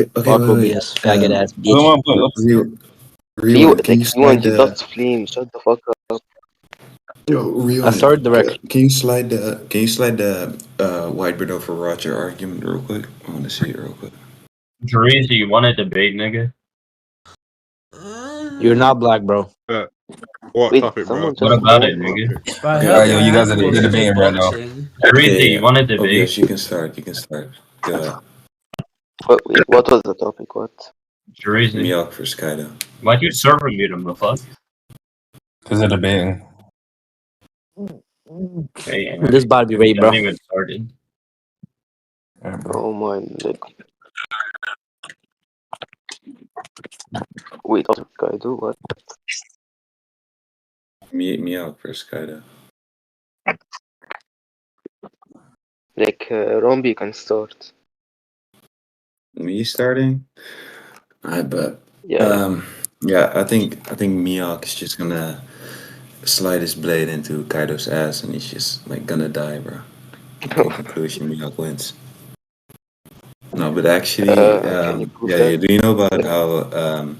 Okay, Fuck wait, wait. OBS, faggot ass Come bitch. on, let's Rewind. Can you slide Rewind, you the? lost flame. Shut the fuck up. Yo, I started rewind. the record. Can you slide the? Can you slide the Whitebird over Roger argument real quick? I want to see it real quick. Jerezy, you want to debate, nigga? You're not black, bro. What Wait, topic, bro? someone What just about it, called me. nigga? If I Okay, have yo, the you guys are handle, debating right now. boxing. Jerezy, you want to debate? Yes, you can start. You can start. Go ahead. Wait, what was the topic? What? Jerezy, Mihawk versus Kaido. why'd you server mute him, the fuck? Because they're debating. Hey, and This about to be rape, bro. haven't even started. Yeah, bro. Oh my leg. Wait, what did I do? What? Mihawk versus Kaido. Like, Rombey can start. Me starting? I bet. Yeah. Yeah, I think Mihawk is just gonna slide his blade into Kaido's ass, and he's just like gonna die, bro. In conclusion, Mihawk wins. No, but actually, Can you prove yeah, that? do you know about how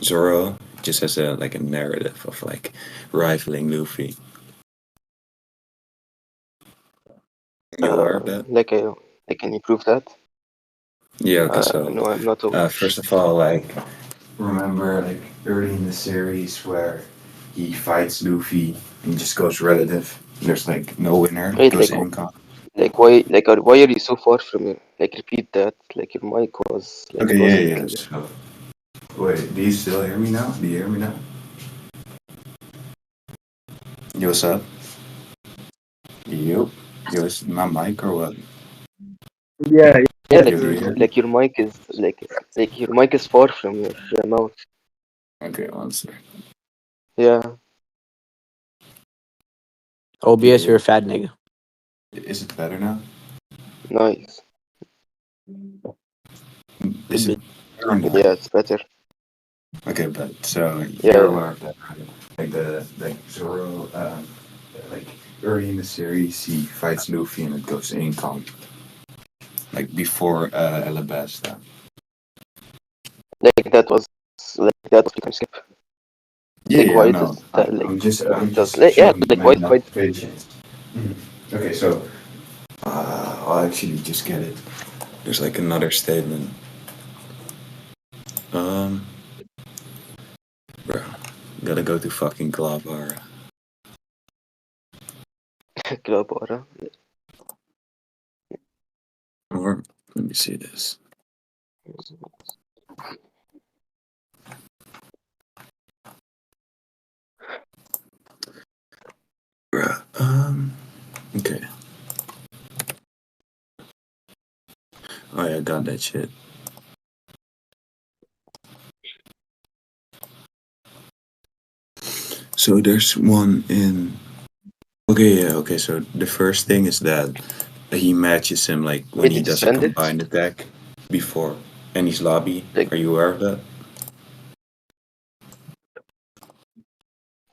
Zoro just has a like a narrative of like rivaling Luffy? You aware of that? Like, can you prove that? Yeah, okay, so No, I'm not aware. first of all, like, remember like early in the series where he fights Luffy and just goes relative. There's like no winner. Wait, Goes like, income. why are you so far from me? Like, repeat that. Like, your mic was, like, Okay, it wasn't yeah. clear. So, wait, do you still hear me now? Do you hear me now? Yo, what's up? Yo, is my mic or what? Yeah, Yeah, Yo, do you hear me? like your mic is like your mic is far from your mouth. Okay, one second. Yeah. OBS, you're a fat nigga. Is it better now? Nice. Is it better now? Yeah, it's better. Okay, but so Yeah. you're aware of that, right? Like like Zoro, like early in the series, he fights Luffy and it goes income. Like before Alabasta. Like that was time skip. Yeah, Like yeah, why no. does that I'm just like, yeah, showing like my why patience. Okay, so I'll actually just get it. There's like another statement. Bro, gotta go to fucking Glavara. Glabara? Or let me see this. Bruh, okay. Oh yeah, I got that shit. So there's one in. Okay, yeah, okay. So the first thing is that he matches him like when Wait, he did you does a send it? combined attack before Annie's lobby. Like- Are you aware of that?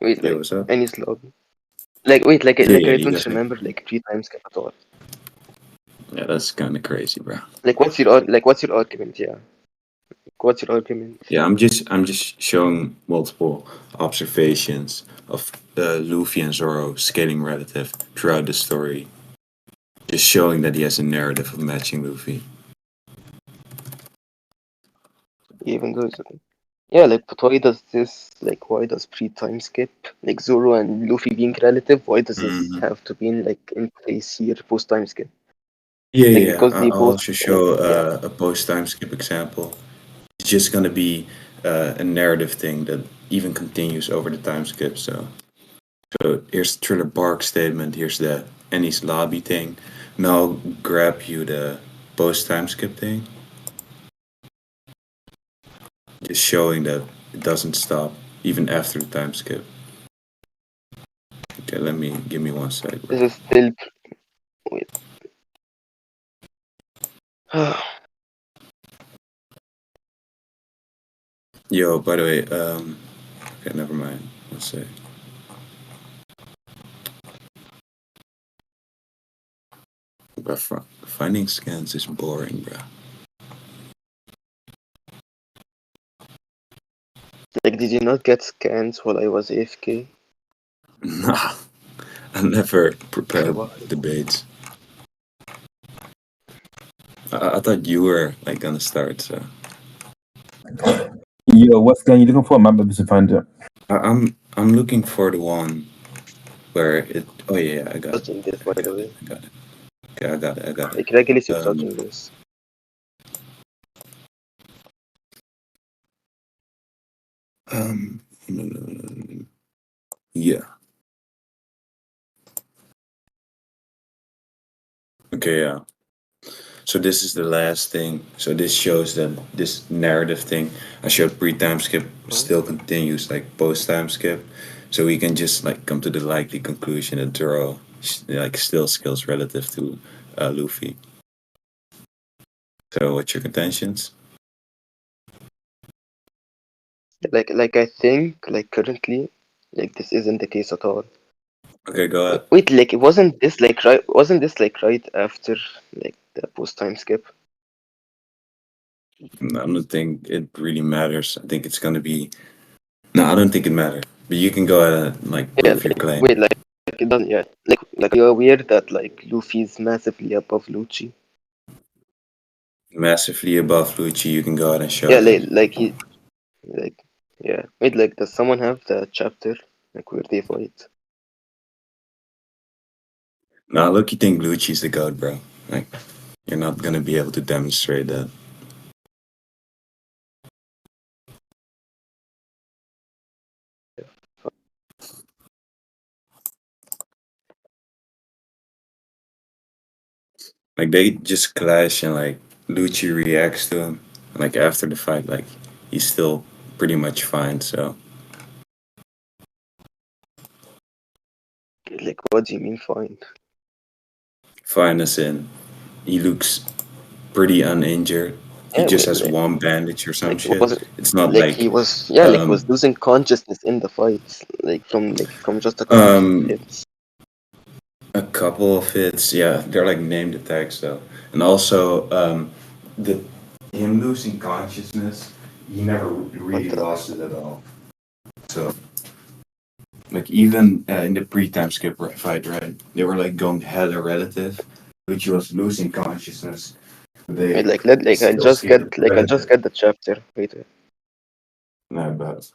Wait, Yeah, like what's up? any lobby. Like wait, like Yeah, like yeah, I you don't guys know. remember like 3 time skip at all. Yeah, that's kind of crazy, bro. Like what's your argument? Yeah. What's your argument? Yeah, I'm just showing multiple observations of Luffy and Zoro scaling relative throughout the story. Just showing that he has a narrative of matching Luffy. Even though yeah, like but why does this why does pre-time skip like Zoro and Luffy being relative? Why does this have to be in place here post time skip? Yeah, Like, yeah. because they I'll both also show yeah. a post time skip example. It's just gonna be a narrative thing that even continues over the time skip. So here's Thriller Bark statement. Here's the Annie's lobby thing. Now grab you the post time skip thing. Just showing that it doesn't stop even after the time skip. Okay, give me one sec. This is still wait. Yo, by the way, okay, never mind. One sec. But finding scans is boring, bro. Like, did you not get scans while I was AFK? Nah, I never Okay, prepared wow. debates. I thought you were like gonna start, so Yo, what scan you looking for? My baby's to find it. I'm looking for the one where it. Oh yeah, I got it. Touching this, by the way. I got it. Okay, I got it. I got it. Like, regularly Um, touching this. um, yeah. Okay, yeah. So this is the last thing. So this shows that this narrative thing I showed pre-time skip still continues like post-time skip. So we can just like come to the likely conclusion that Zoro like still skills relative to Luffy. So what's your contentions? Like I think, like currently, like this isn't the case at all. Okay, go ahead. Wait, like wasn't this like right after like the post time skip? I don't think it really matters. I think it's gonna be. No, I don't think it matters. But you can go ahead and like Yeah, prove your like claim. wait, like it doesn't. Yeah, like you're aware that like Luffy's massively above Lucci. Massively above Lucci, you can go ahead and show Yeah, that. like he like yeah. Wait, like does someone have the chapter like where they fight? Nah, look, you think Lucci's the goat, bro. Like, you're not gonna be able to demonstrate that. Like, they just clash and, like, Lucci reacts to him. Like, after the fight, like, he's still pretty much fine, so. Like what do you mean fine? Fine as in, he looks pretty uninjured. He Yeah, just wait, has one bandage or some like shit. was it It's not like like, he was like he was um, losing consciousness in the fight like from just a couple of um, hits. a couple of hits, yeah, they're like named attacks though, and also the him losing consciousness, he never What really the lost it at all. So like even in the pre-time skip fight, right? They were like going hella relative, which was losing consciousness. wait, They like let like still skated I'll just relative. get the chapter. Wait. No, but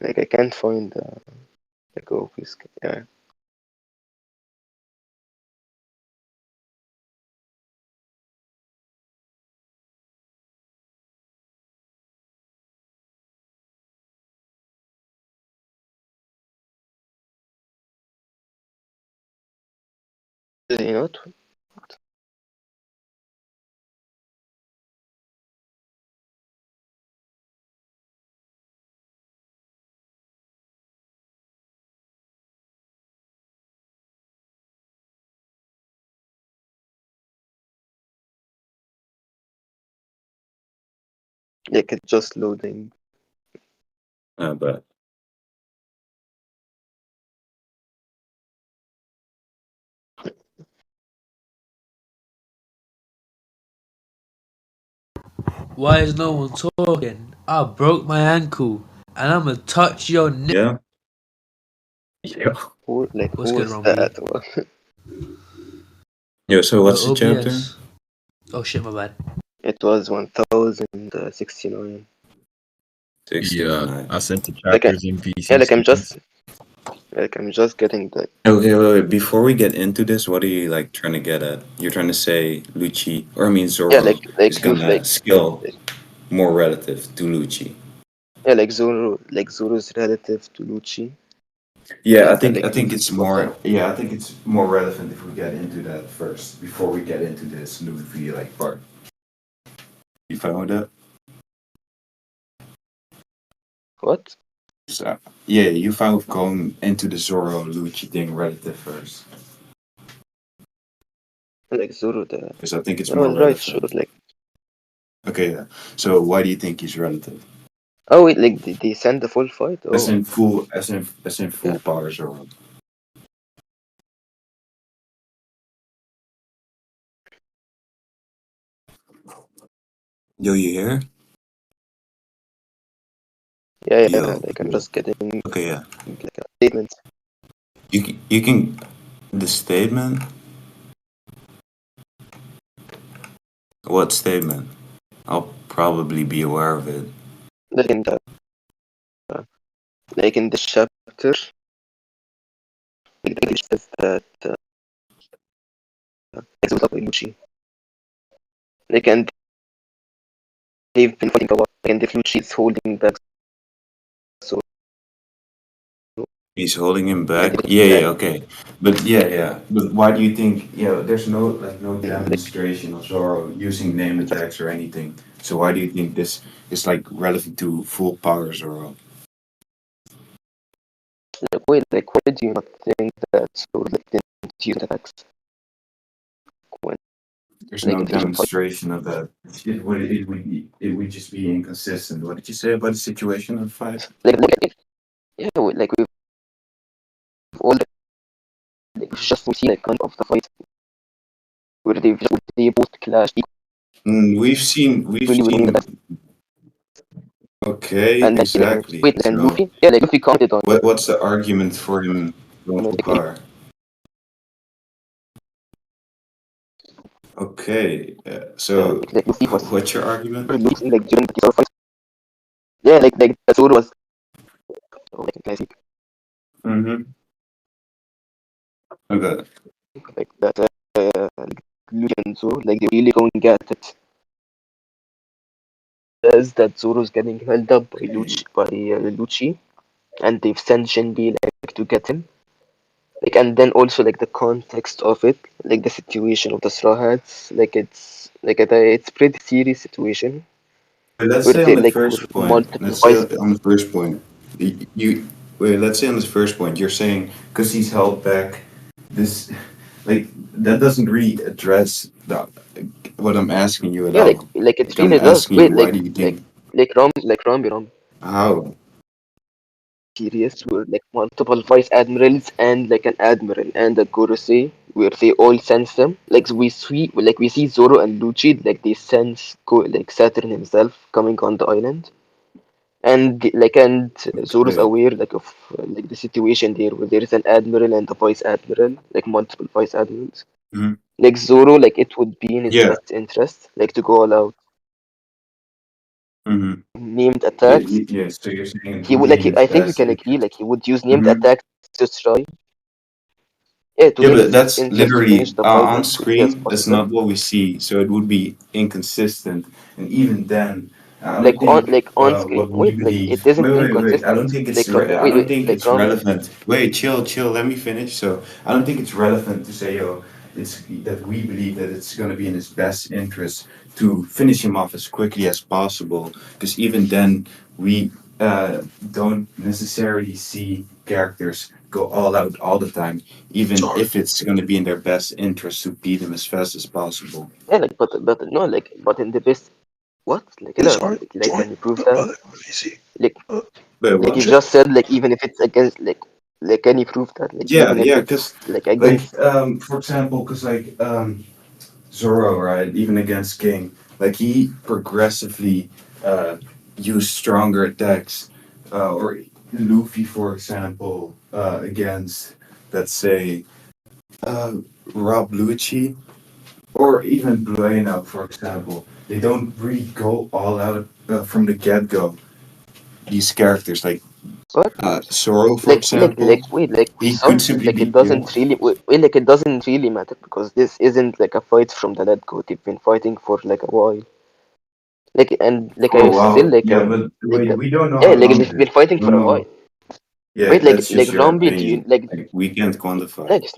Like I can't find the Goku's. Yeah. You know what? Like it's just loading. but Why is no one talking? I broke my ankle and I'ma touch your neck. yeah, yo, What's Who good, is Rombey? that? yo. So Yo, what's the chapter? OBS. Oh shit, my bad. It was 1069. Yeah, 69. I sent the Like chapters in yeah, VC sequence. I'm just getting the Okay, wait. Before we get into this, what are you like trying to get at? You're trying to say Lucci, or I mean yeah Zoro, is gonna skill more relative to Lucci. yeah like Zoro's relative to Lucci. Yeah, I Like think like I think he's it's more. Yeah, I think it's more relevant if we get into that first before we get into this Luffy like part. You fine with that? what? So, yeah, you fine with going into the Zoro Lucci thing relative first Like Zoro the because I think it's oh more right sure relevant. like Okay, yeah. So why do you think he's relative? oh wait like did they send the full fight? As Oh in full, as in full yeah. power Zoro. Yo, you here? Yeah, Yo, like I'm yo. just getting Okay, yeah. like a statement. You can the statement. What statement? I'll probably be aware of it. Like in the like in this chapter, like it says that it's about Iluchi. Like and they've been fighting a while, and the Iluchi is holding back. So He's holding him back. like, Yeah, okay. But yeah. But why do you think? Yeah, there's no demonstration of Zoro using name attacks or anything. So why do you think this is like relevant to full power Zoro? wait, like why do you not think that so like didn't use attacks when There's like no in the fight? demonstration of that. It would just be inconsistent. What did you say about the situation of the fight? Like yeah, like we've all like just we see like kind of the fight where they both clash We've seen. equally with the best. Okay, And like exactly. wait, and So Luffy, yeah, like Luffy commented on what's the argument for him going full power? Okay, so like Luffy was what's your argument? losing like during the fight. Yeah, like the sword was like classic. Mm-hmm. Okay. Like that like Luffy and Zoro like they're really going at it. Says that Zoro's getting held up by Lucci, and they've sent Shinbi like to get him. Like and then also like the context of it, like the situation of the Straw Hats, like it's pretty serious situation Let's where say on they the like where first point. multiple Let's say voices. on the first point. You wait. Let's say on the first point. You're saying because he's held back. This like that doesn't really address what I'm asking you at Yeah, all. like it Like I'm really does. asking you, Wait, why do you think Rombey how? series where like multiple vice admirals and like an admiral and a Gorosei where they all sense them. We see Zoro and Lucci like they sense like Saturn himself coming on the island. And Zoro's Okay. aware like of like the situation there where there is an admiral and a vice admiral, like multiple vice admirals. Mhm. Like Zoro, like it would be in his Yeah. best interest, like to go all out. Mm-hmm. Named attacks. Yeah. So you're saying it He would would be like in his I think we best can agree interest. like he would use named Mm-hmm. attacks to try to Yeah, in but his that's interest to finish literally the fight on as quickly as screen. That's possible. not what we see. So it would be inconsistent. And even then, I don't think Like on screen. what we Wait, like it believe. isn't Wait. I don't inconsistent. think it's. Like I don't think like it's Rombey. relevant. Wait, chill. Let me finish. So I don't think it's relevant to say, yo, it's that we believe that it's going to be in his best interest to finish him off as quickly as possible. Because even then, we don't necessarily see characters go all out all the time, even if it's going to be in their best interest to beat them as fast as possible. Yeah, like but no, like but in the best what? Like كده like can you prove that? Like But like what? you just said like even if it's against like can you prove that? Like even if it's Because like like against for example, because like Zoro, right, even against King, like he progressively used stronger attacks, or Luffy, for example, against let's say Rob Lucci, or even Blueno, for example. They don't really go all out from the get go. These characters, like what? Zoro, for example, Wait like we he saw could simply like it be killed. doesn't really wait like it doesn't really matter because this isn't like a fight from the let go. They've been fighting for like a while. Like and like For a I still while, yeah, but like wait, we don't know yeah how like long they've it is. been fighting We don't for a while. know. Yeah, Wait that's just like your Rombey, do you opinion. Like we can't quantify like it.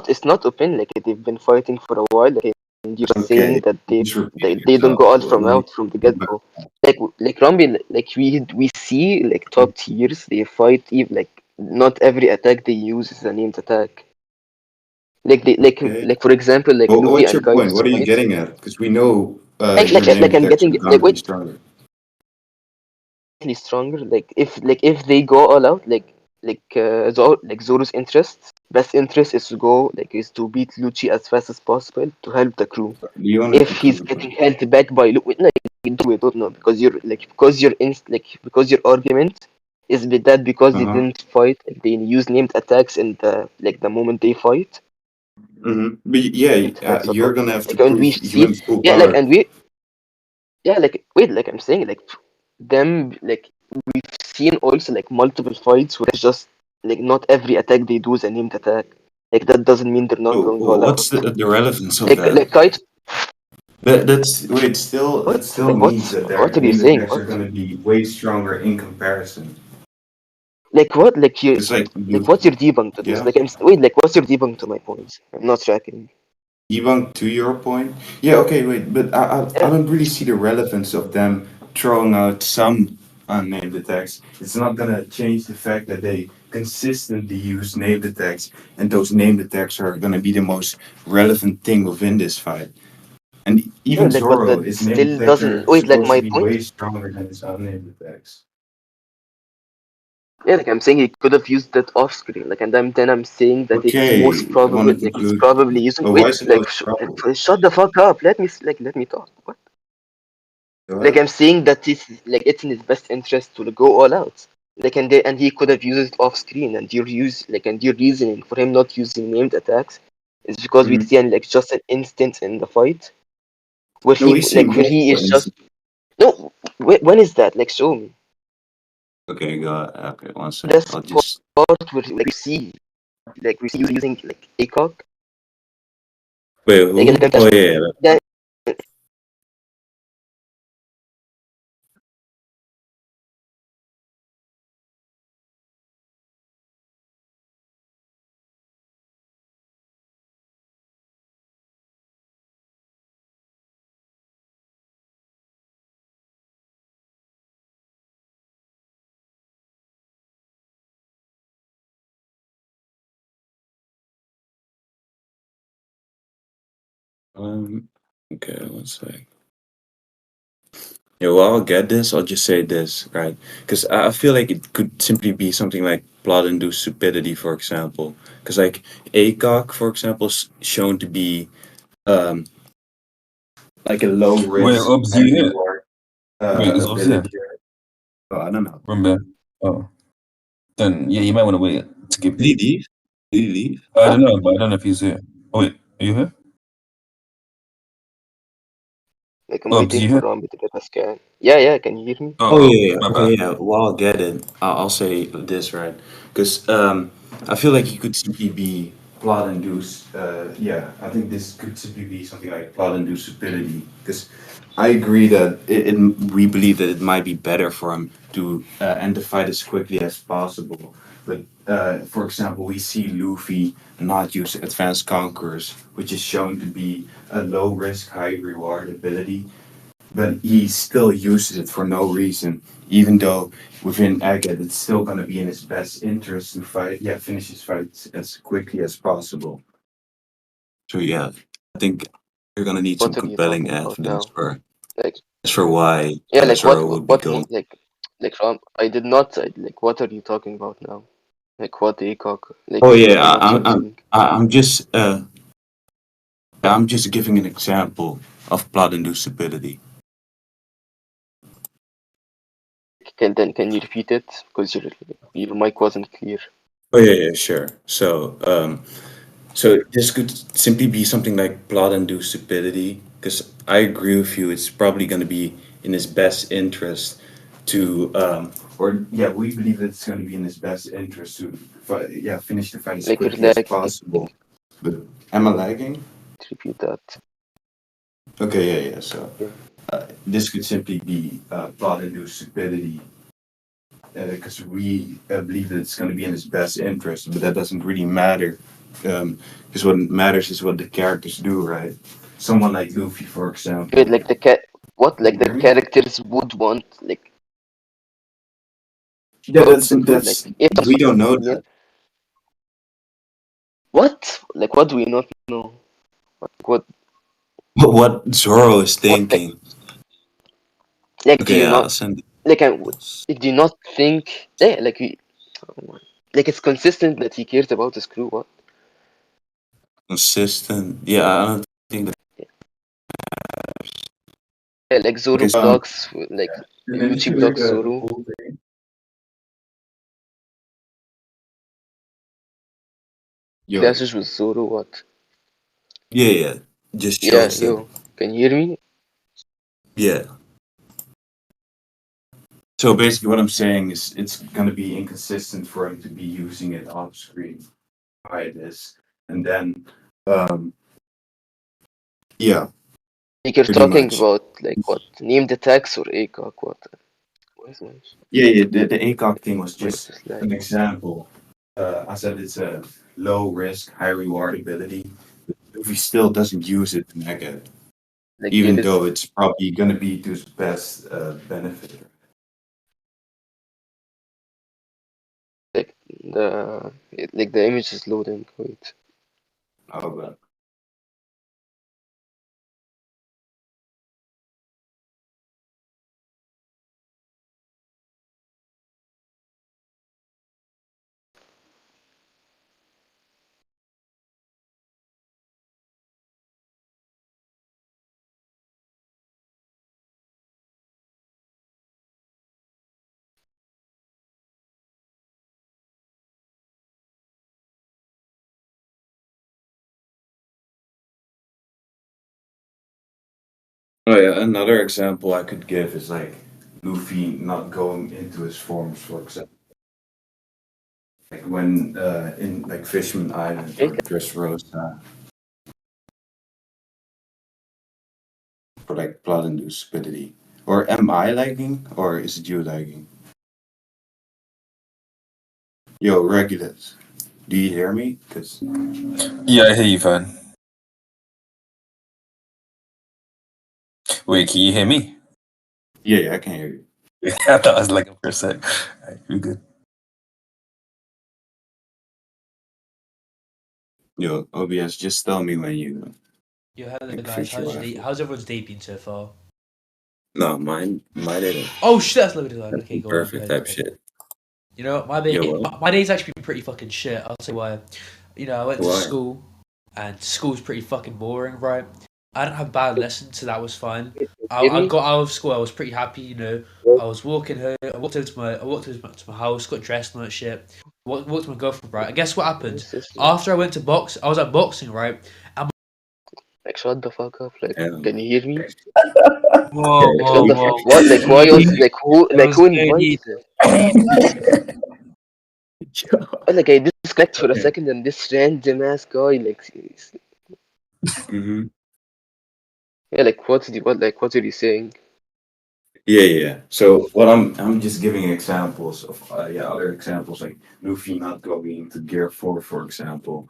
it's not open like they've been fighting for a while like, and you're saying Okay, that just repeating they don't yourself. go out Let me. from the get go. Like Rombey like we see like top tiers they fight even like not every attack they use is a named attack. Like they Okay. like for example like Well, Luffy what's and your point? Kaido's What are you fights. getting at? Because we know your name Like I'm attacks are getting bound like to be wait stronger. really stronger like if they go all out like Zoro's best interest is to go like is to beat Lucci as fast as possible to help the crew. Do you want to If he's conclude? getting held back by Luffy, like we don't know because because your argument is that because they Uh-huh. didn't fight, like, they use named attacks in the moment they fight. But yeah, Like you're suppose gonna have to like and we prove see human full yeah like power. and we yeah like wait like I'm saying like them like we've seen also like multiple fights where it's just like not every attack they do is a named attack. Like that doesn't mean they're not So going all what's out. the relevance of Like that? Kite That's wait, still what that still like means that their what are you named saying? attacks are What gonna be way stronger in comparison. like what like you It's like like you, what's your debunk to this? yeah, Like wait like what's your debunk to my points? I'm not tracking. debunk to your point. Yeah, okay, wait, but I Yeah. don't really see the relevance of them throwing out some unnamed attacks. It's not gonna change the fact that they consistently use named attacks, and those named attacks are gonna be the most relevant thing within this fight. And Yeah, even like but Zoro, that his named still attacks doesn't are wait like supposed to my be point. way stronger than his unnamed attacks. Yeah, like I'm saying he could have used that off screen. Like and then I'm saying that it's most Okay, I want probable to like it's conclude. probably using But why wait is it like most probable? shut the fuck up. Let me talk. What? Go Like ahead. I'm saying that it's in his best interest to go all out. Like and he could have used it off screen and your reasoning for him not using named attacks is because we Mhm. see like just an instance in the fight where No, we see where he multiple is just instances. no when is that like show me Okay, go ahead. Okay, one sec. this I'll just. part where we see you using like ACOG Wait, like who? Oh, yeah. then Um, okay, one sec. Yeah, well, I'll get this. I'll just say this, right? Because I feel like it could simply be something like plot-induced stupidity, for example. Because, like, ACOG, for example, is shown to be um, like a low Wait, risk, Obs, high you here? reward Wait, is Obs here? ability. Oh, I don't know. Remember? Oh, then yeah, you might want to wait to give. Did he leave? Did he leave? I don't know, but I don't know if he's here. Oh, wait, are you here? like I'm Obs, waiting you for here? Rombey to get a scan. Yeah, can you hear me? Oh Oh, yeah, yeah. my Okay, bad. yeah. Well, I'll get it. I'll say this right, because I feel like you could simply be plot induced. Yeah, I think this could simply be something like plot induced stupidity. Because I agree that we believe that it might be better for him to end the fight as quickly as possible. But for example, we see Luffy not use advanced conquerors, which is shown to be a low risk, high reward ability, but he still uses it for no reason, even though within Agate it's still gonna be in his best interest to finish his fight as quickly as possible. So yeah, I think you're gonna need some What are you compelling talking about evidence now? for Like why yeah, like Zoro would be going. like Rom I did not like what are you talking about now? Like what ACOG? Like Oh you yeah, you're not using. I'm just giving an example of plot inducibility. Can you repeat it? Because your mic wasn't clear. Oh yeah, yeah, sure. So this could simply be something like plot-induced stupidity, because I agree with you. It's probably going to be in his best interest to, or yeah, we believe that it's going to be in his best interest to, finish the fight as Like you're quickly as lagging. possible. But am I lagging? Repeat that. Okay, yeah, yeah. So Yeah. this could simply be plot-induced stupidity, because we believe that it's going to be in his best interest, but that doesn't really matter. Because what matters is what the characters do, right? Someone like Luffy, for Wait, example. like the cat. What Can like you the hear me? characters would want like Yeah, like that's if we don't know yeah. that. What? Like what do we not know? What But what Zoro is what thinking. like do Okay, you I'll not send like do you not think yeah like it's consistent that he cares about his crew? What? consistent. Yeah, I don't think that. Yeah, like Zoro Okay, so blocks, like And then Lucci you blocks like Zoro. whole thing. yo, Clashes with Zoro. What? yeah, just Yeah, shows that, yo, can you hear me? yeah. So basically, what I'm saying is it's gonna be inconsistent for him to be using it off screen by this, and then, um, yeah, Like you're pretty talking much. about like what? Named attacks or ACOG? What? Why is Yeah. The ACOG thing was my just just like an example. I said it's a low risk, high reward ability. If he still doesn't use it, mega, there even is though it's probably gonna be to his best benefit. like like the image is loading. Wait. Oh, but oh yeah, another example I could give is like Luffy not going into his forms, for example. Like when in like Fishman Island or Dressrosa for like blood inducibility. Or am I lagging or is it you lagging? Yo, Regulus, do you hear me? Cause Yeah, I hear you, fine. Wait, can you hear me? yeah, I can hear you. I thought I was lagging for a sec. Alright, you're good. Yo, OBS, just tell me when you Yo, hello like guys. fix your Wi-Fi. How's everyone's day been so far? No, my data. Oh shit, that's limited line. Okay, go on, go Perfect ahead. type shit. You know, Yo, what? my day's actually been pretty fucking shit. I'll say why. You know, I went to Why? school, and school's pretty fucking boring, right? I didn't have bad lessons, so that was fine. Hear I me? got out of school. I was pretty happy. You know, I was walking home. I walked over to my house, got dressed and that shit. Walked to my girlfriend, right? And guess what happened? What's this? After I went to box, I was at boxing, right? Like shut the fuck up. Like, Damn. can you hear me? Whoa, Like shut whoa, the whoa. what? Like why was KD, like it was who KD. invites it? Like I disconnect for a Okay. second and this random ass guy Mm-hmm. yeah, like what are you saying? Yeah. So what I'm just giving examples of other examples like Luffy not going to Gear 4, for example,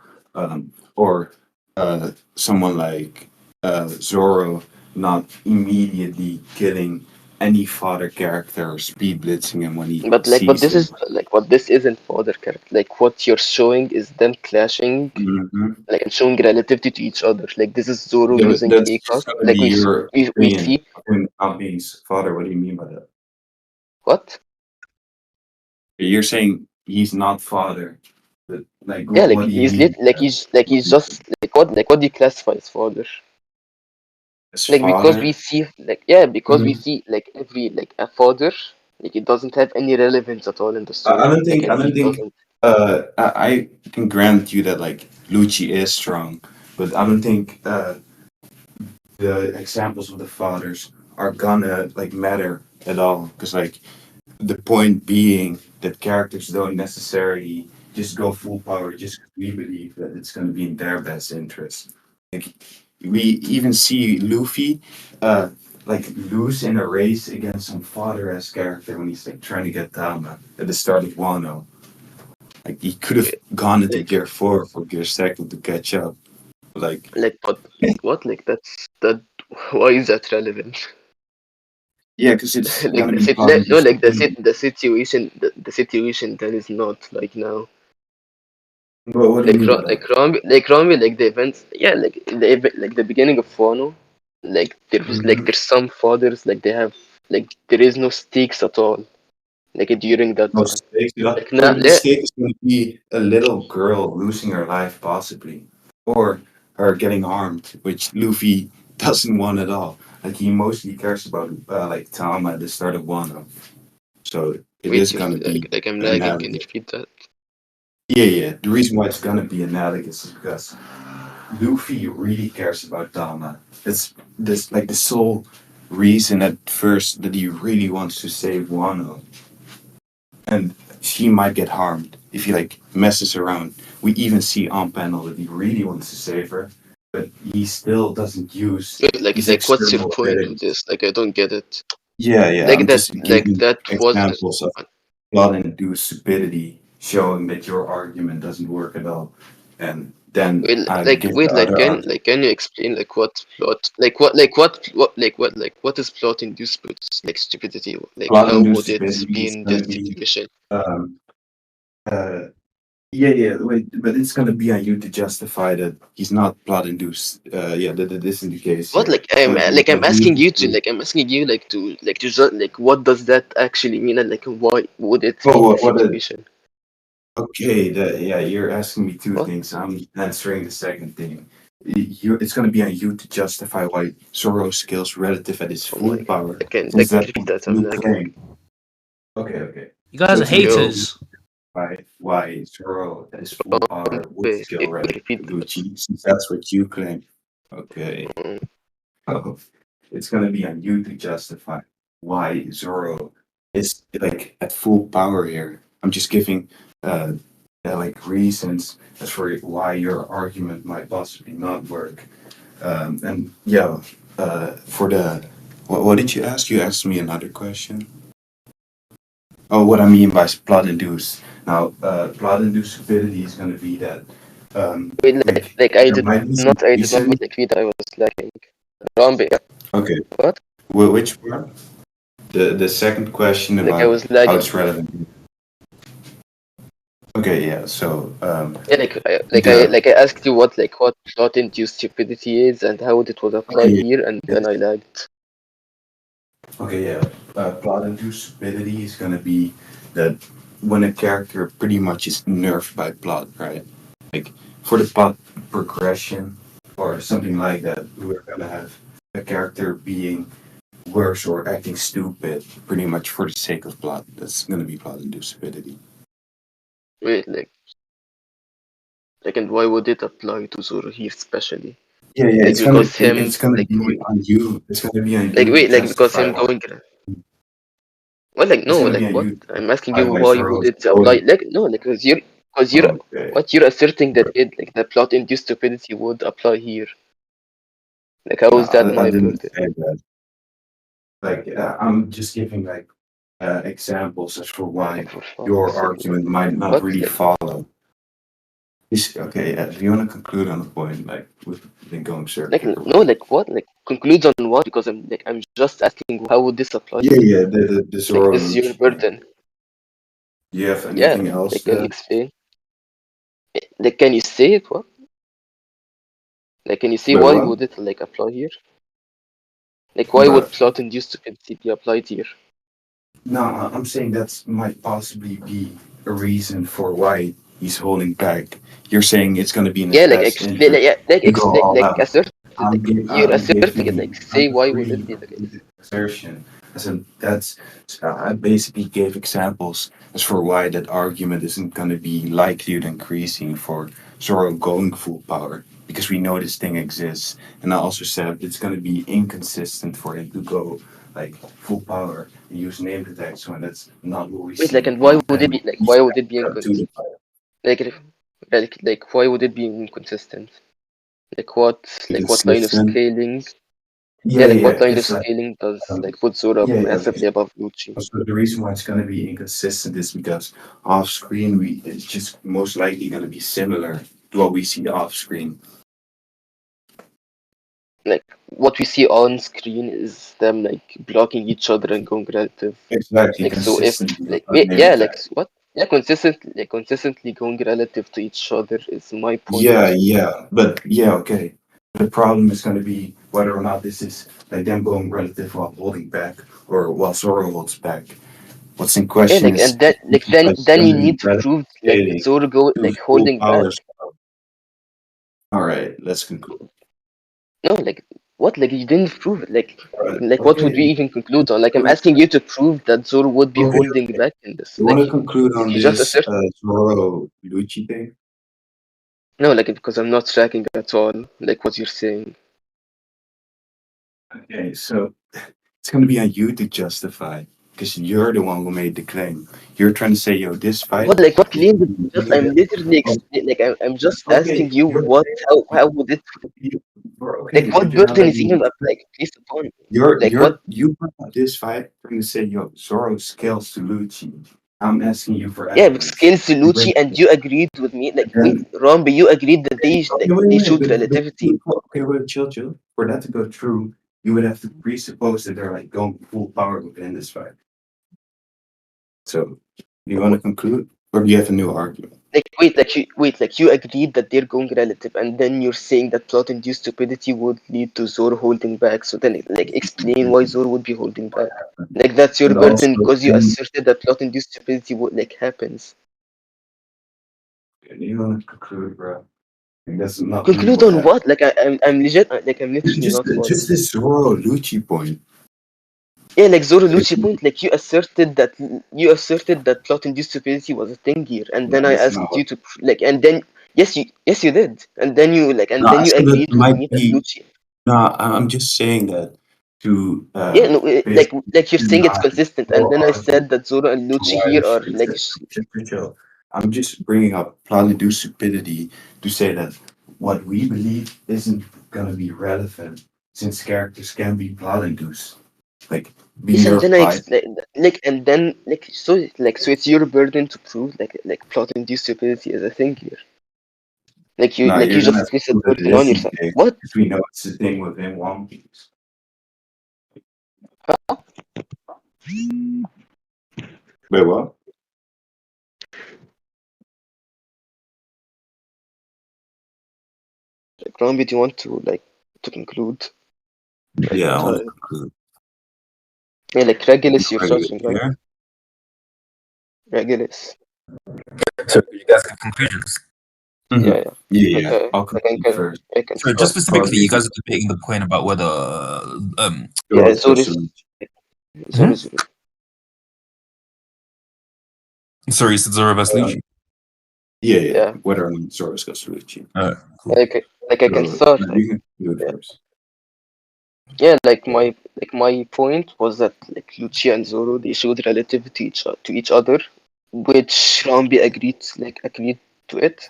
or someone like Zoro not immediately killing any fodder character or speed blitzing him when he But sees this him. is like what this isn't further character. Like what you're showing is them clashing Mm-hmm. like and showing relativity to each other. Like this is Zoro Yeah, but using that's ACOG. just gonna Like be your we opinion see of him not being father. What do you mean by that? what? You're saying he's not father, but like, Yeah, like what do you mean he's just what do you classify as fodder? as Like because father? we see like yeah, because we Mhm. see like every like a fodder, like it doesn't have any relevance at all in the I story. don't Like think. I and don't he think. doesn't I can grant you that like Lucci is strong, but I don't think the examples of the fathers are gonna like matter at all. Because like the point being that characters don't necessarily just go full power just 'cause we believe that it's gonna be in their best interest. Like we even see Luffy like lose in a race against some father-ass character when he's like trying to get Tama at the start of Wano. Like he could have gone into like Gear 4 or Gear 2 to catch up. Like but like what? Like that why is that relevant? yeah, because it's Like gonna be causing no like disagreement. the situation that is not like now. But what do you mean by that? Like Rombey, like the events, yeah, like the beginning of Wano, like there was like Mhm. there's some fathers like they have like there is no stakes at all like during that No time. stakes. Like now, The stake is going to be a little girl losing her life, possibly, or her getting harmed, which Luffy doesn't want at all. Like he mostly cares about like Tama at the start of Wano. So it is gonna be like I'm lagging. Can you analogous. repeat that? Yeah. The reason why it's gonna be analogous is because Luffy really cares about Tama. It's this like the sole reason at first that he really wants to save Wano. And she might get harmed if he like messes around. We even see on panel that he really wants to save her, but he still doesn't use Wait, these what's your external point of abilities. this? Like I don't get it. Yeah. Like I'm that, just like giving that was examples of plot-induced stupidity, showing that your argument doesn't work at all, and then I give the other argument. can you explain like what plot what is plot induced like stupidity? Like how Plot-induced would it stupidity be is in going this to be situation? um, yeah. Wait, but it's gonna be on you to justify that he's not plot induced. That this isn't the case What here. like It's gonna be I'm on you asking to you to prove. like what does that actually mean and like why would it be Oh, in this what a situation? okay. You're asking me two What? things. I'm answering the second thing. It's gonna be on you to justify why Zoro's skills relative at his Oh full my god. power, Like since that's repeat what that, I'm you lagging. claim. Okay. You guys So are it's gonna be on you haters. why Zoro at his full power would Wait, skill relative repeat to that. Lucci, since that's what you claim. Okay. Oh, it's gonna be on you to justify why Zoro is like at full power here. I'm just giving like reasons as for why your argument might possibly not work. And yeah, for the what did you ask? You asked me another question. Oh, what I mean by plot induced. Now, plot inducibility is gonna be that Wait, like I there might be some did not reason. like read. I was lagging. Rombey, Okay, what? which part? The second question Like I about was how lagging. it's relevant. Okay, yeah. So Yeah, I asked you what plot induced stupidity is and how it would apply okay, here, and then I lagged. okay, yeah. Plot inducibility is gonna be that when a character pretty much is nerfed by plot, right? Like for the plot progression or something like that, we're gonna have a character being worse or acting stupid, pretty much for the sake of plot. That's gonna be plot inducibility. Wait, and why would it apply to Zoro here especially? Yeah, Like it's gonna because him it's gonna be on you. It's gonna be on like you to because justify him why. going well like It's no gonna be like on what? you to I'm asking justify you why why would Zoro's it apply going. like no like because you're Okay. what you're asserting that it like the plot induced stupidity would apply here. Like how No, is that I my didn't burden? say that. Like I'm just giving like examples as for why Like for your fuck's sake. argument might not What? really Like follow. Okay, if you want to conclude on the point, like we've been going circular. no like what? Like concludes on what? Because I'm just asking how would this apply here? Yeah, the Like Zoro this is your Lucci thing. burden. Do you have Yeah, anything else like can you to explain? Like can you say it? What? Like can you say wait, why what? would it like apply here? Like why would But plot induced stupidity be applied here? no, I'm saying that might possibly be a reason for why he's holding back. You're saying it's going to be in his Yeah, like best explain, interest like to go explain, all like out. assert, like you're I'm asserting it. giving Like I'm say why would it agreeing be like with the assertion. I said that's I basically gave examples as for why that argument isn't going to be likelihood increasing for Zoro going full power because we know this thing exists, and I also said it's going to be inconsistent for him to go like full power and use name attacks when that's not what we wait, like see and why on would it panel. be like He's why would it be cut to the fire. like why would it be inconsistent? Like what line of Inconsistent. scaling? Yeah, like Yeah, what line of because scaling does um, like put Zoro yeah. massively above Lucci? So the reason why it's going to be inconsistent is because off screen it's just most likely going to be similar to what we see off screen. Like what we see on screen is them like blocking each other and going relative. Exactly, Like so if consistently like without name yeah like attack. what? Yeah, consistently going relative to each other is my point. But yeah, okay. The problem is going to be whether or not this is like them going relative while holding back or while Zoro holds back. What's in Yeah, question like is and then like it's then going you to be need to relative prove like that scaling Zoro go to like his full holding back. powers. All right, let's conclude. No, like What? Like you didn't prove it. Like Right. what would we Okay. even conclude on? Like I'm asking you to prove that Zoro would be Okay. holding back in this. You want Like to conclude on you just this assert. Zoro Lucci thing? No, like because I'm not tracking at all. Like what you're saying. Okay, so it's gonna be on you to justify because you're the one who made the claim. You're trying to say, yo, this fight. What? Like what claim did you just? I'm literally like I'm just Okay, asking you you're what? How would it? okay, Like but what you're not burden is letting me. even like placed upon me? You're Like what? you're you brought up this fight trying to say, yo, Zoro scales to Lucci. I'm asking you for Yeah, with evidence. Skins You bring Lucci, and you agreed with me. Like wait, then Rombey, you agreed that they okay, like they showed but relativity. okay, wait, chill. For that to go true, you would have to presuppose that they're like going full power within this fight. So, do you want to conclude, or do you have a new argument? Like wait, like you agreed that they're going relative, and then you're saying that plot-induced stupidity would lead to Zoro holding back. So then, like, explain why Zoro would be holding back. Like that's your And burden also, because you asserted that plot-induced stupidity would like happens. do you want to conclude, bro? Like, that's not really Conclude what on happened. what? Like I'm legit. Like I'm literally Just, not following. just this Zoro Lucci point. Yeah, like Zoro Lucci point. Like you asserted that plot-induced stupidity was a thing here, and No, then I that's not asked what. you to like, and then yes you did, and then you like, and No, then I you said that agreed with might me that be. Lucci. No, I'm just saying that to Yeah, no, basically like you're saying it's deny consistent, and your then I argument said that Zoro and to Lucci why here we are should like, exist. Just to chill. I'm just bringing up plot stupidity to say that what we believe isn't gonna be relevant since characters can be plot induced, like be yes, and then nerfed I by. like, and then so it's your burden to prove like plot induced stupidity is a thing here. No, Like you're you gonna just have to place a prove that it burden on isn't the yourself. case What? because we know it's the thing within One Piece. Wait, what? Like, Rombey, do you want to like to conclude? Like Yeah, I'm I want to tired. conclude. Yeah, like Regulus, you're Regular searching, right? here. Regulus. So you guys have conclusions. Yeah, Mm-hmm. yeah. Yeah, Okay, I'll conclude first. I can So just start. specifically, you guys are debating the point about whether Yeah, Zoro's Zoro's Hmm? Zoro's. sorry, you said Zoro versus Lucci. yeah, Yeah, whether or not Zoro's goes to Lucci. Alright, cool. like I can So start. you can conclude Yeah. first. Yeah, like my point was that like Lucia and Zoro they showed relativity to each other, which Rambi agreed to it,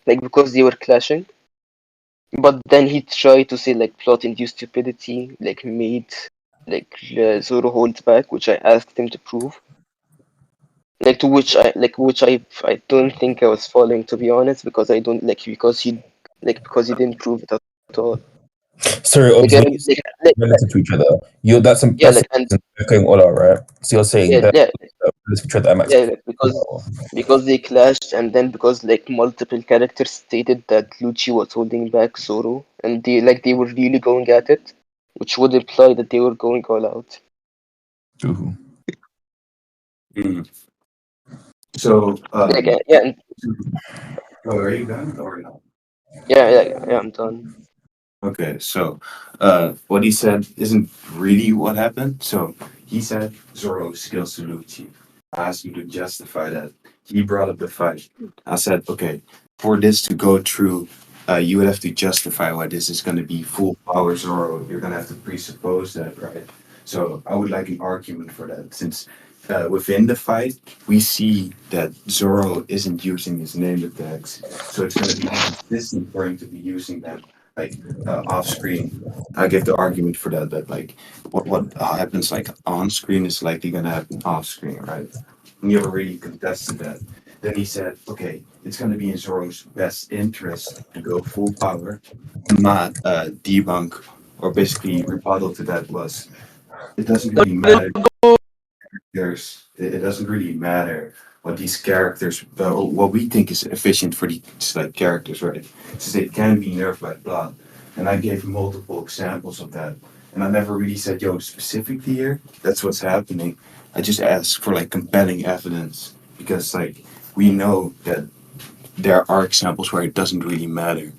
like because they were clashing. But then he tried to say like plot induced stupidity like made like Zoro hold back, which I asked him to prove. Like to which I don't think I was following, to be honest, because I don't like because he didn't prove it at all. Sorry, Like, Obs, I, when you say like relative to each other, you that's yeah, that's like and going all out, right? So you're saying yeah, that yeah, relative to each other, Max. yeah, like, because they clashed, and then because like multiple characters stated that Lucci was holding back Zoro, and they were really going at it, which would imply that they were going all out. True. Mm. So, Like yeah, and, are you done or not? yeah, I'm done. Okay, so what he said isn't really what happened. So he said Zoro skills to Lucci. I asked him to justify that. He brought up the fight. I said, okay, for this to go through, you would have to justify why this is going to be full power Zoro. You're going to have to presuppose that, right? So I would like an argument for that, since within the fight we see that Zoro isn't using his name attacks, so it's going to be inconsistent for him to be using them like off screen. I give the argument for that. That like what happens like on screen is likely gonna happen off screen, right? And you already contested that. Then he said, okay, it's gonna be in Zoro's best interest to go full power. My debunk or basically rebuttal to that was it doesn't really matter. It doesn't really matter what these characters what we think is efficient for these like characters, right? Since they can be nerfed by blood. And I gave multiple examples of that. And I never really said, yo, specifically here, that's what's happening. I just asked for like compelling evidence because like we know that there are examples where it doesn't really matter.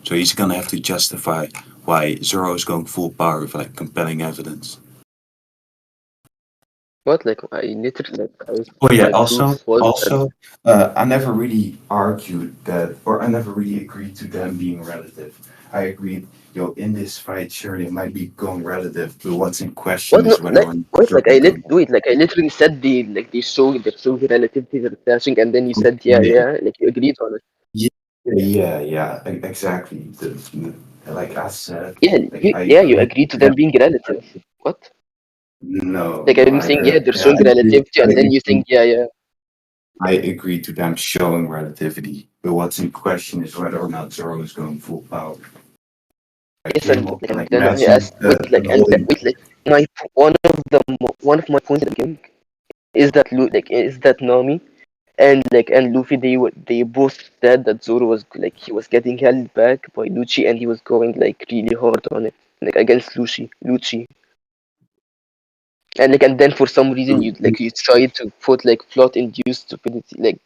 So he's gonna have to justify why Zoro is going full power with like compelling evidence. What? Like I literally like Oh yeah. my proof was that I never really argued that, or I never really agreed to them being relative. I agreed, in this fight, sure they might be going relative, but what's in question what no is whether like or not what Zoro like I going. like I literally said they show the relativity of the clashing, and then you said Yeah, like you agreed on it. exactly. Like I said, Yeah, like I you agreed agreed to to them them. being relative. What? No, Like no, I'm saying they're showing relativity, and then you think I agree to them showing relativity, but what's in question is whether or not Zoro is going full power. Like yes, him, and like then I imagine asked wait like the and whole. wait like one of my points in the game is that is that Nami and Luffy they both said that Zoro was like he was getting held back by Lucci, and he was going like really hard on it like against Lucci, and then for some reason you tried to put like plot induced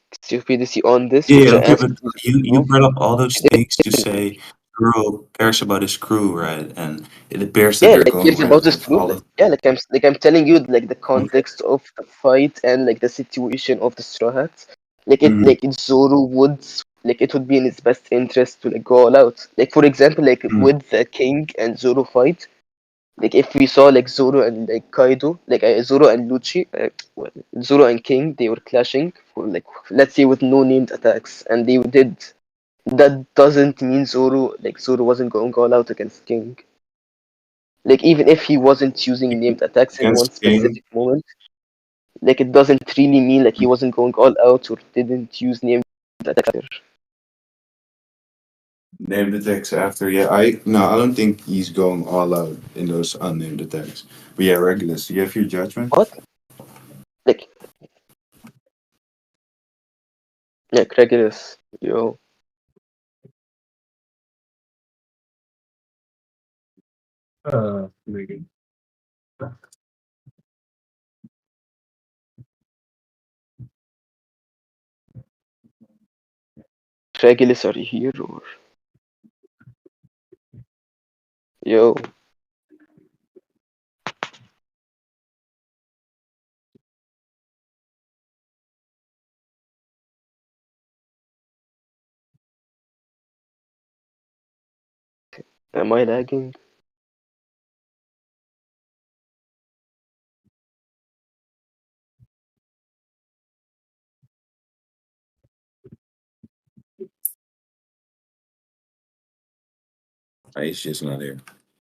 stupidity on this, which Yeah, I okay, asked but you you to brought up all those prove. things to say Zoro cares about his crew, right? And it appears that Yeah, they're like going here's about this relative. proof. All of I'm telling you like the context of the fight and like the situation of the Straw Hats. Mhm, Zoro would it would be in his best interest to like go all out. Like for example, like mhm. with the King and Zoro fight, like if we saw like Zoro and like Kaido, Zoro and Lucci, Zoro and King, they were clashing for like let's say with no named attacks, and they did. That doesn't mean Zoro wasn't going all out against King. Like even if he wasn't using named attacks in one Against King, specific moment, like it doesn't really mean like he wasn't going all out or didn't use named attacks. named attacks after. Yeah, I don't think he's going all out in those unnamed attacks. But yeah, Regulus, do you have your judgment? What? Like Regulus, yo, Maybe. Regulus, are you here or yo? Am I lagging? He's just not here.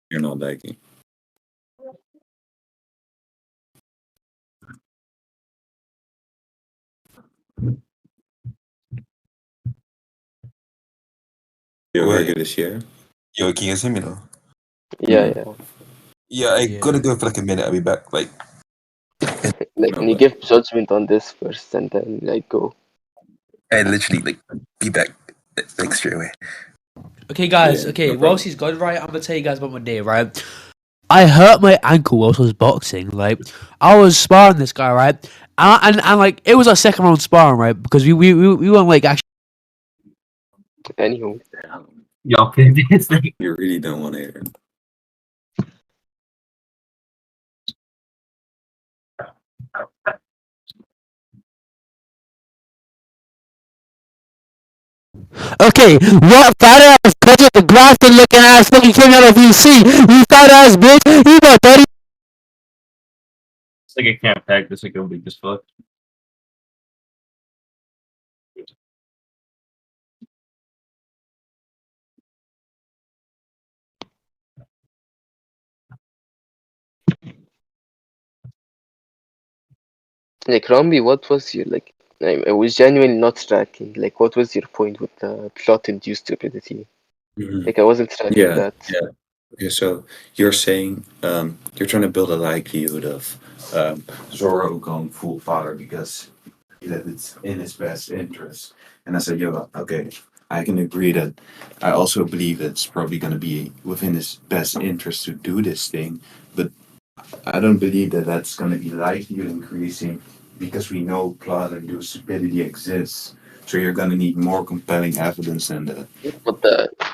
You're not liking. Yo, Wait, Regulus here. yo, can you guys hear me now? Yeah, Mm. yeah. Yeah, I Yeah. gotta go for like a minute. I'll be back. Like, Like No, can you but give judgment on this first and then like go? I literally like be back like straight away. Okay, guys. yeah, Okay, no whilst problem. he's gone, right, I'm gonna tell you guys about my day. Right, I hurt my ankle whilst I was boxing. Like, I was sparring this guy, right, and like it was our second round sparring, right, because we weren't like actually. Anywho, Y'all can do this thing. You really don't want to hear it. Okay, what fat ass budget the Grafton looking ass fucking came out of VC? You fat ass bitch. You about 30. It's like I can't pack this. Like I'm weak as fuck. like Rombey, what was your like? I was genuinely not tracking. Like, what was your point with the plot-induced stupidity? Mhm. Like, I wasn't tracking Yeah, that. yeah. Okay, so you're saying you're trying to build a likelihood of Zoro going full father because that it's in his best interest. And I said, yo, okay, I can agree that I also believe it's probably going to be within his best interest to do this thing, but I don't believe that that's going to be likelihood increasing because we know plot and stupidity exists. So you're gonna need more compelling evidence than that. But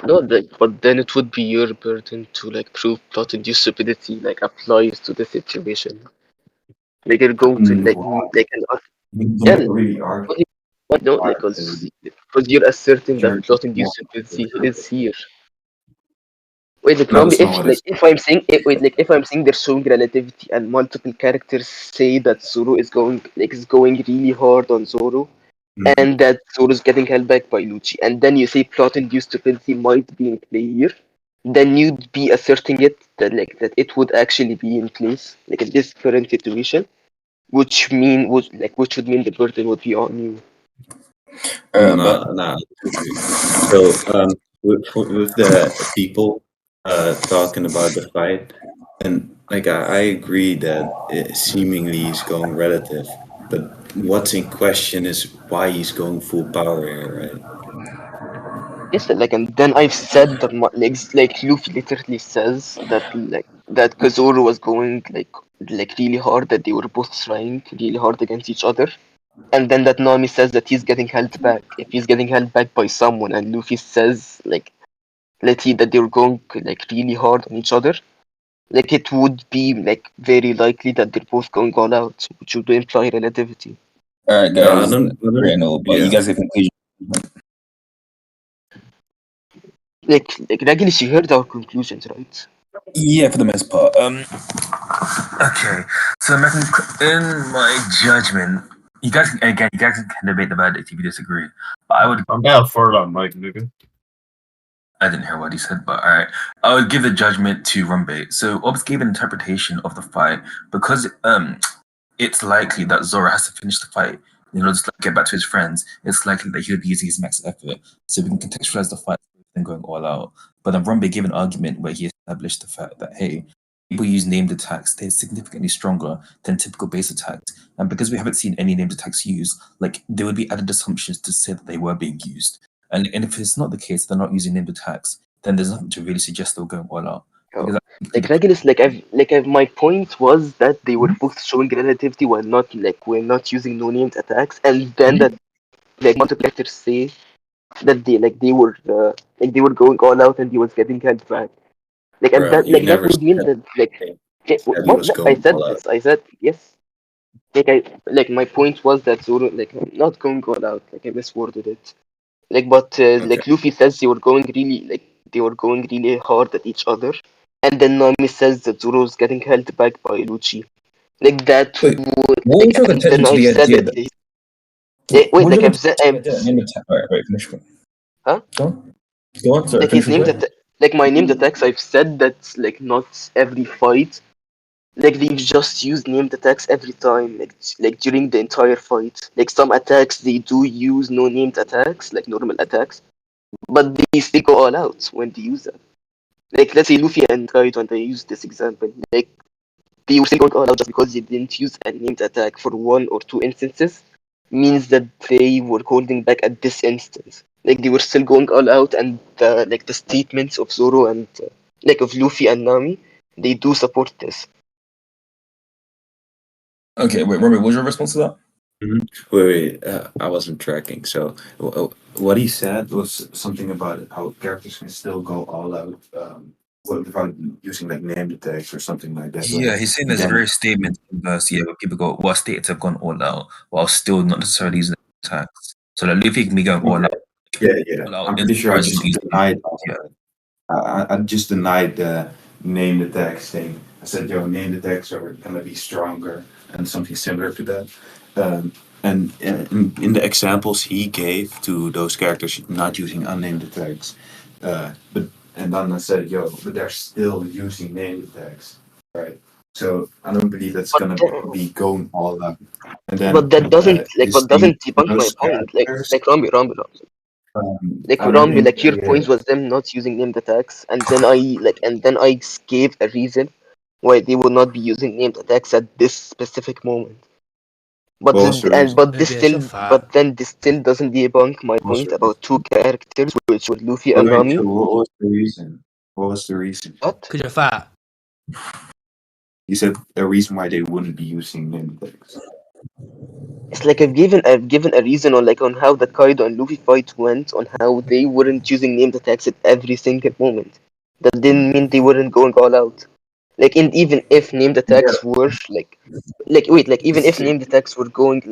no, but then it would be your burden to like prove plot-induced stupidity like applies to the situation. Like you're going to like an You yeah, can't really argue. but no, like because you're asserting that You're plot-induced stupidity is here. Wait, like No, Rombey, that's not what it's. if I'm saying wait, like if I'm saying they're showing relativity and multiple characters say that Zoro is going really hard on Zoro and that Zoro's getting held back by Lucci, and then you say plot-induced stupidity might be in play here, then you'd be asserting it that it would actually be in place, like in this current situation, which would mean the burden would be on you. Nah. So with the people talking about the fight, and like I agree that it seemingly is going relative, but what's in question is why he's going full power here, right? Yes, like, and then I've said that like Luffy literally says that Kazoro was going like really hard, that they were both trying really hard against each other, and then that Nami says that he's getting held back. If he's getting held back by someone, and Luffy says that they were going like really hard on each other, like it would be like very likely that they're both going all out, which would imply relativity. All right, No, I guys. don't. Great, no, but you guys get conclusion. Like Regulus, you heard our conclusions, right? Yeah, for the most part. Okay. So, in my judgment, you guys can debate the verdict if you disagree. But I'm down for it on Mike, nigga. I didn't hear what he said, but all right. I would give the judgment to Rombey. So, Obbs gave an interpretation of the fight because it's likely that Zoro has to finish the fight in order to get back to his friends. It's likely that he would be using his max effort. So we can contextualize the fight and going all out. But then Rombey gave an argument where he established the fact that, hey, people use named attacks, they're significantly stronger than typical base attacks. And because we haven't seen any named attacks used, like there would be added assumptions to say that they were being used. And if it's not the case, they're not using named attacks, then there's nothing to really suggest they're going all out. Oh. Like Regulus, my point was that they were both showing relativity while not using no named attacks, and then that like multiple actors say that they were going all out and he was getting held back. Like and Bro, that you like that never would mean said that like that he was what I going said all out. this I said yes. Like my point was that Zoro not going all out, like I misworded it. Like but like Luffy says they were going really hard at each other, and then Nami says that Zoro's getting held back by Lucci. Like that Wait, would what was your and then contention to I've the said idea that that? wait, What was like your I've said contention to the idea? Name attack. All right, finish. huh? Go on. Go on. Sorry, Like finish his your named point. like my named attacks, I've said that like not every fight. Like they just use named attacks every time, like during the entire fight. Like some attacks they do use no named attacks, like normal attacks, but they still go all out when they use them. Like let's say Luffy and Kaido, and I use this example, like they were still going all out just because they didn't use a named attack for one or two instances, means that they were holding back at this instance. Like they were still going all out, and the statements of Zoro and of Luffy and Nami, they do support this. Okay, wait, Robbie, what was your response to that? Wait, I wasn't tracking. So what he said was something about how characters can still go all out without using like named attacks or something like that. Yeah, Right? he's saying And there's then various statements in verse, where people go, well, states have gone all out while still not necessarily using attacks. So like Luffy can be going all out. yeah. All out I'm pretty sure I comparison just to using denied. yeah. I just denied the named attacks thing. I said, yo, named attacks are gonna be stronger and something similar to that. And in the examples he gave to those characters not using unnamed attacks, but and then I said, yo, but they're still using named attacks, right? So I don't believe that's gonna be going all out. And then But that doesn't is debunk my those point. characters. Romby, I don't think like your point was them not using named attacks, and then I gave a reason why they would not be using named attacks at this specific moment. But what was the reason? but then this still doesn't debunk my point about two characters, which were Luffy and Nami. What was the reason? What was the reason? What? Because you're fat. You said a reason why they wouldn't be using named attacks. It's like I've given a reason on how the Kaido and Luffy fight went, on how they weren't using named attacks at every single moment. That didn't mean they weren't going all out. Like, and even if named attacks were even if named attacks were going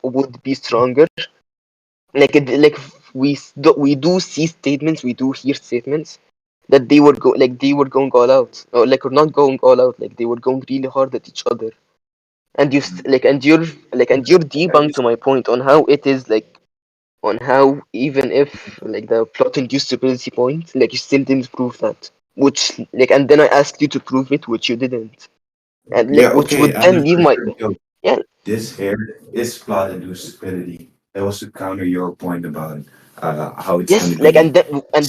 would be stronger. We do see statements, we do hear statements that they were going all out, or not going all out, like they were going really hard at each other. And you're debunked to my point on how it is, on how even if the plot induced stability point, you still didn't prove that. And then I asked you to prove it, which you didn't. And Yeah, which okay. would then leave my yeah. This here is plot induced stupidity. That was to counter your point about how it's Yes, going to be and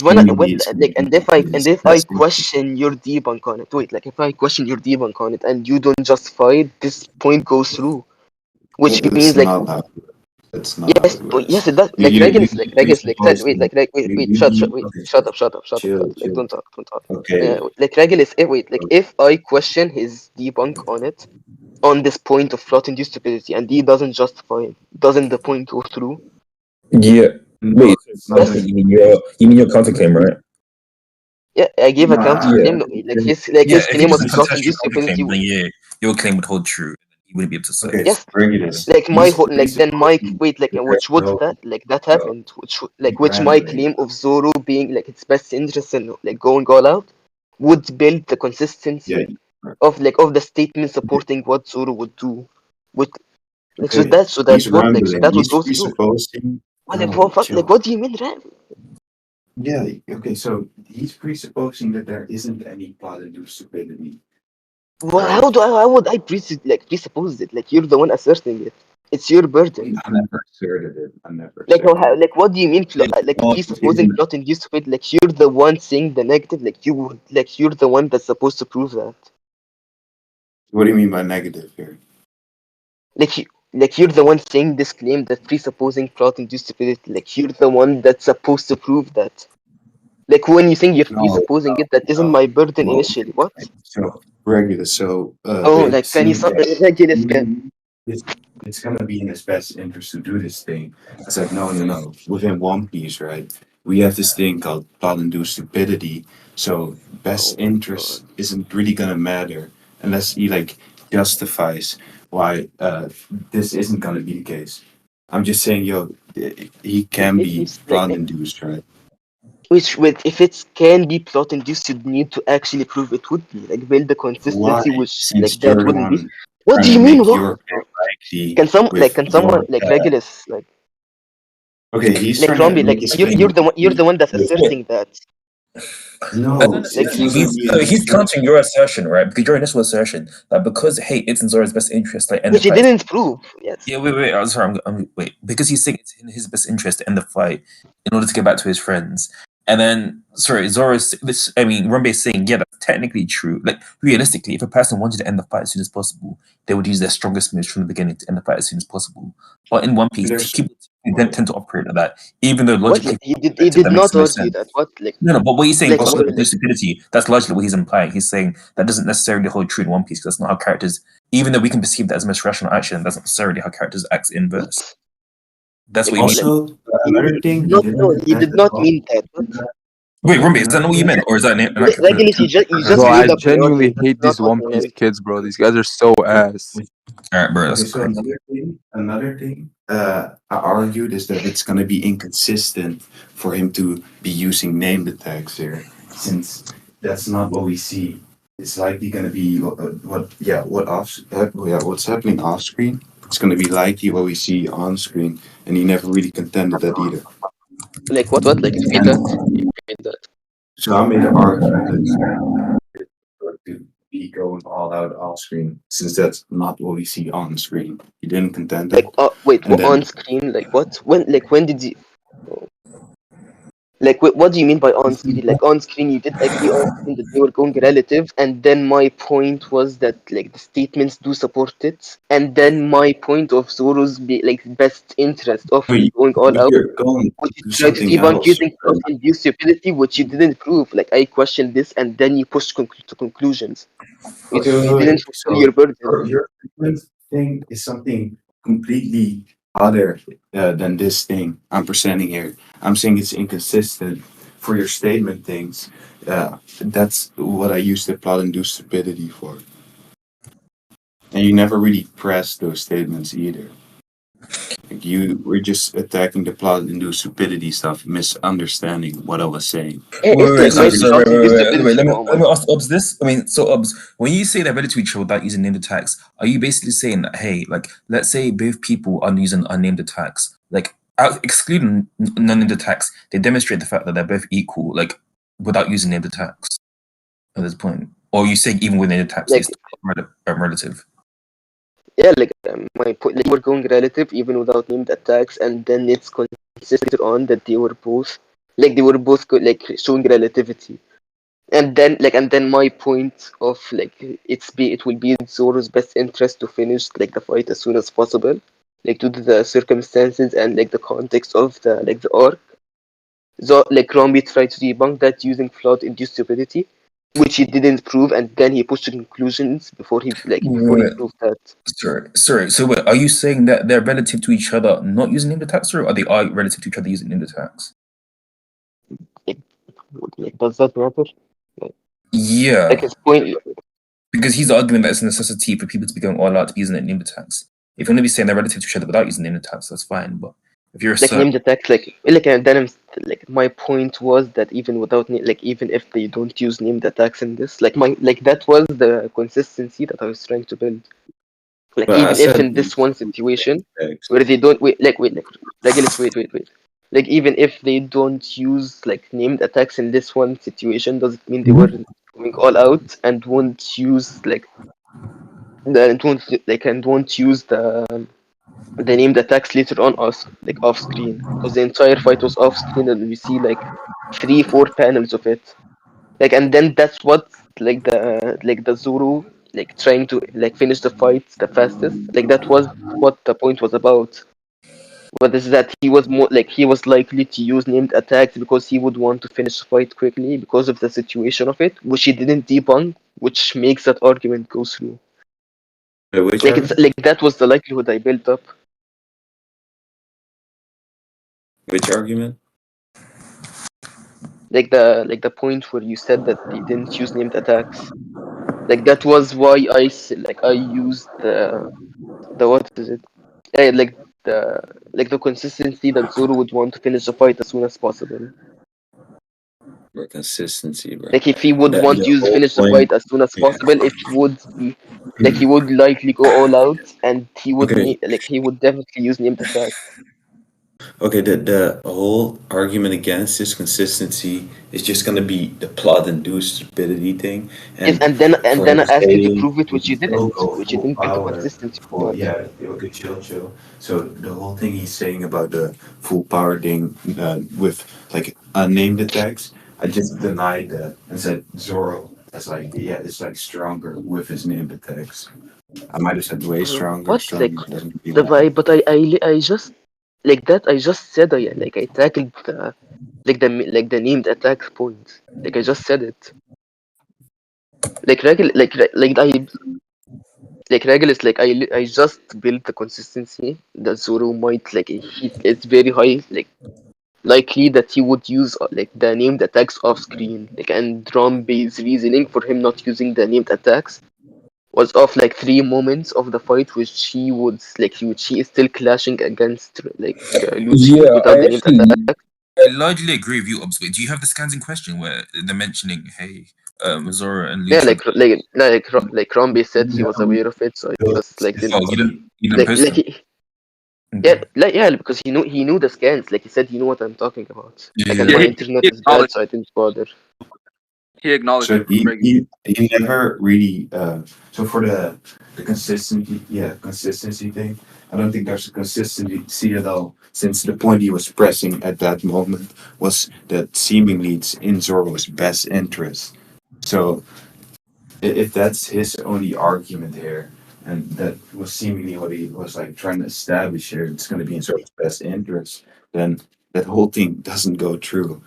when seemingly it's going to be in and his if I best interest. question your debunk on it, if I question your debunk on it and you don't justify it, this point goes through, which That's means not how. That's not how yes, it but yes, works. it does. Presuppose okay. Shut up, Chill, chill. don't talk, don't talk. Okay. Regulus, if I question his debunk on it, on this point of plot induced stupidity, and he doesn't justify it, doesn't the point go through? Yeah. No, Wait, it's not Yes. like you mean your counterclaim, right? Yeah, I gave a no, Yeah. counterclaim. Yeah, His if you claim just was a plot contextual induced stupidity. counterclaim, then yeah, your claim would hold true. He wouldn't be able to say. okay, Yes, Regulus. my He's whole then my presupposing which would no, that no, happened, which my rambling. claim of Zoro being its best interest in going all out would build the Yeah. consistency of the statement supporting what Zoro would do. Would Okay. He's so rambling. that would He's go through. presupposing. Well, No, chill. what do you mean, Ram? Yeah. Okay. So he's presupposing that there isn't any plot induced stupidity, Well, right? how would I presuppose it? You're the one asserting it. It's your burden. I never asserted it. I never asserted it. What do you mean All presupposing isn't. plot induced stupid? You're the one saying the negative, you're the one that's supposed to prove that. What do you mean by negative here? You, you're the one saying this claim that presupposing plot induced stupidity, you're the one that's supposed to prove that. When you think you're No, presupposing it, that isn't no. my burden Well, initially. What? so regular. So Oh, wait. can you See, yeah. regular can It's, it's gonna be in his best interest to do this thing. I said, no, no, no. Within One Piece, right? We have this thing called plot-induced stupidity. So Oh best my interest god. isn't really gonna matter unless he justifies why this isn't gonna be the case. I'm just saying, he can If be it's plot-induced, right? if it can be plot induced, you'd need to actually prove it would be build the Why? consistency, which Since that you're the wouldn't be. one What do trying you to mean? make What? your pick likely with Can your someone Regulus okay, he's trying to Rombey, make his you're claim the one that's with asserting that. no, since you're gonna be in He's this countering your assertion, right? Because your initial assertion that because hey, it's in Zoro's best interest, like end the Which he fight. didn't prove. Yes. Yeah, wait. I'm sorry. Wait because he's saying it's in his best interest to end the fight in order to get back to his friends. And then, sorry, Zoro's this. I mean, Rombey is saying, yeah, that's technically true. Like realistically, if a person wanted to end the fight as soon as possible, they would use their strongest moves from the beginning to end the fight as soon as possible. But in One Piece, there's people don't tend to operate like that, even though What? logically, He that did makes not no argue sense. that. What? No, but what he's saying, What? plot stupidity, that's largely what he's implying. He's saying that doesn't necessarily hold true in One Piece. That's not how characters, even though we can perceive that as most rational action, that's not necessarily how characters act in verse. What? That's what he means. also another thing he Not didn't no. He intend did at not all. mean that. What? Wait, Rombey, is that Another not what you thing, meant? Or is that an accurate Regulus, you just Bro, made I up priority. genuinely That's hate not these what One I Piece meant. kids, bro. These guys are so ass. Alright, bro, that's okay, so crazy. another thing, I argued is that it's gonna be inconsistent for him to be using named attacks here, since that's not what we see. It's likely gonna be what's happening off screen. It's gonna be likely what we see on screen, and he never really contended that either. What? Repeat that. Repeat that. So I made an argument that to be going all out off screen, since that's not what we see on screen. He didn't contend that. Wait. And What then on screen? What? When did you? What do you mean by on screen? On screen, you did agree on screen that they were going relative, and then my point was that the statements do support it, and then my point of Zoro's best interest of wait, going all out, you're going which you to tried to something debunk else. using induced stupidity, which you didn't prove. I questioned this, and then you pushed to conclusions, Okay, which you wait. didn't fulfill So your burden. your frequent thing is something completely other than this thing I'm presenting here. I'm saying it's inconsistent for your statement things. That's what I use the plot-induced stupidity for. And you never really press those statements either. Like you were just attacking the plot-induced stupidity stuff, misunderstanding what I was saying. Wait, It's wait, like so, my so plot induced ability, let Omar. me ask Obs this. I mean, so Obs, when you say they're related to each other without using named attacks, are you basically saying that, hey, like, let's say both people are using unnamed attacks, like, excluding non-named attacks, they demonstrate the fact that they're both equal, like, without using named attacks at this point? Or are you saying even with named attacks, Like, it's relative? yeah, like my point, like, we're going relative even without named attacks, and then it's consistent on that they were both like showing relativity. And then my point of like it will be in Zoro's best interest to finish like the fight as soon as possible, like due to the circumstances and like the context of the arc. So like Rombey tried to debunk that using plot induced stupidity, which he didn't prove, and then he pushed to conclusions before he proved that. Sorry. So wait, are you saying that they're relative to each other not using named attacks, or are they relative to each other using named attacks? Like, does that matter? Yeah. Like his point, Because he's arguing that it's a necessity for people to be going all out to be using named attacks. If you're going to be saying they're relative to each other without using named attacks, that's fine. But if you're like named attacks, and then like my point was that even without even if they don't use named attacks in this, that was the consistency that I was trying to build. Like But I even if said in this one situation text. where they don't let's wait. Like even if they don't use like named attacks in this one situation, does it mean they were going all out and won't use and won't use the named attacks later on off screen, because the entire fight was off screen and we see like 3-4 panels of it, and then that's what the Zoro trying to finish the fight the fastest, that was what the point was about. But this is that he was likely to use named attacks because he would want to finish the fight quickly because of the situation of it, which he didn't debunk, which makes that argument go through. Which It's that was the likelihood I built up. Which argument? The point where you said that they didn't use named attacks, that was why I used the what is it, the the consistency that Zoro would want to finish the fight as soon as possible. For consistency, bro. Like if he would want The to whole finish the point. fight as soon as Yeah. possible, it would be he would likely go all out, and he would Okay. he would definitely use named attacks. Okay, the whole argument against this consistency is just gonna be the plot-induced stupidity thing, Yes, and and for then I asked you to saying prove it, which you he'll didn't, go which you full didn't build the power consistency for on. okay, chill. So the whole thing he's saying about the full power thing with like unnamed attacks, I just denied that and said Zoro. That's it's like stronger with his named attacks. I might have said way stronger. What Stronger doesn't really the matter. but I just I just said I tackled the named attack point. I just said it. Regular I Regulus, I just built the consistency that Zoro might it's very high likely that he would use the named attacks off screen, and Rombey's reasoning for him not using the named attacks was of 3 moments of the fight which he is still clashing against Lucci Yeah, without the named attack. I largely agree with you, Obs. But do you have the scans in question where they're mentioning, hey, Zora and Yeah, Lucci? Rombey said he was aware of it, so I just didn't Oh, you didn't post them? yeah, because he knew the scans. He said he knew what I'm talking about. And Yeah. my he internet is bad, so I didn't bother. he acknowledged So it from Greg. he never really so for the consistency thing, I don't think there's a consistency at all, since the point he was pressing at that moment was that seemingly it's in Zoro's best interest. So if that's his only argument here, and that was seemingly what he was trying to establish here, it's going to be in Zoro's best interest, then that whole thing doesn't go through,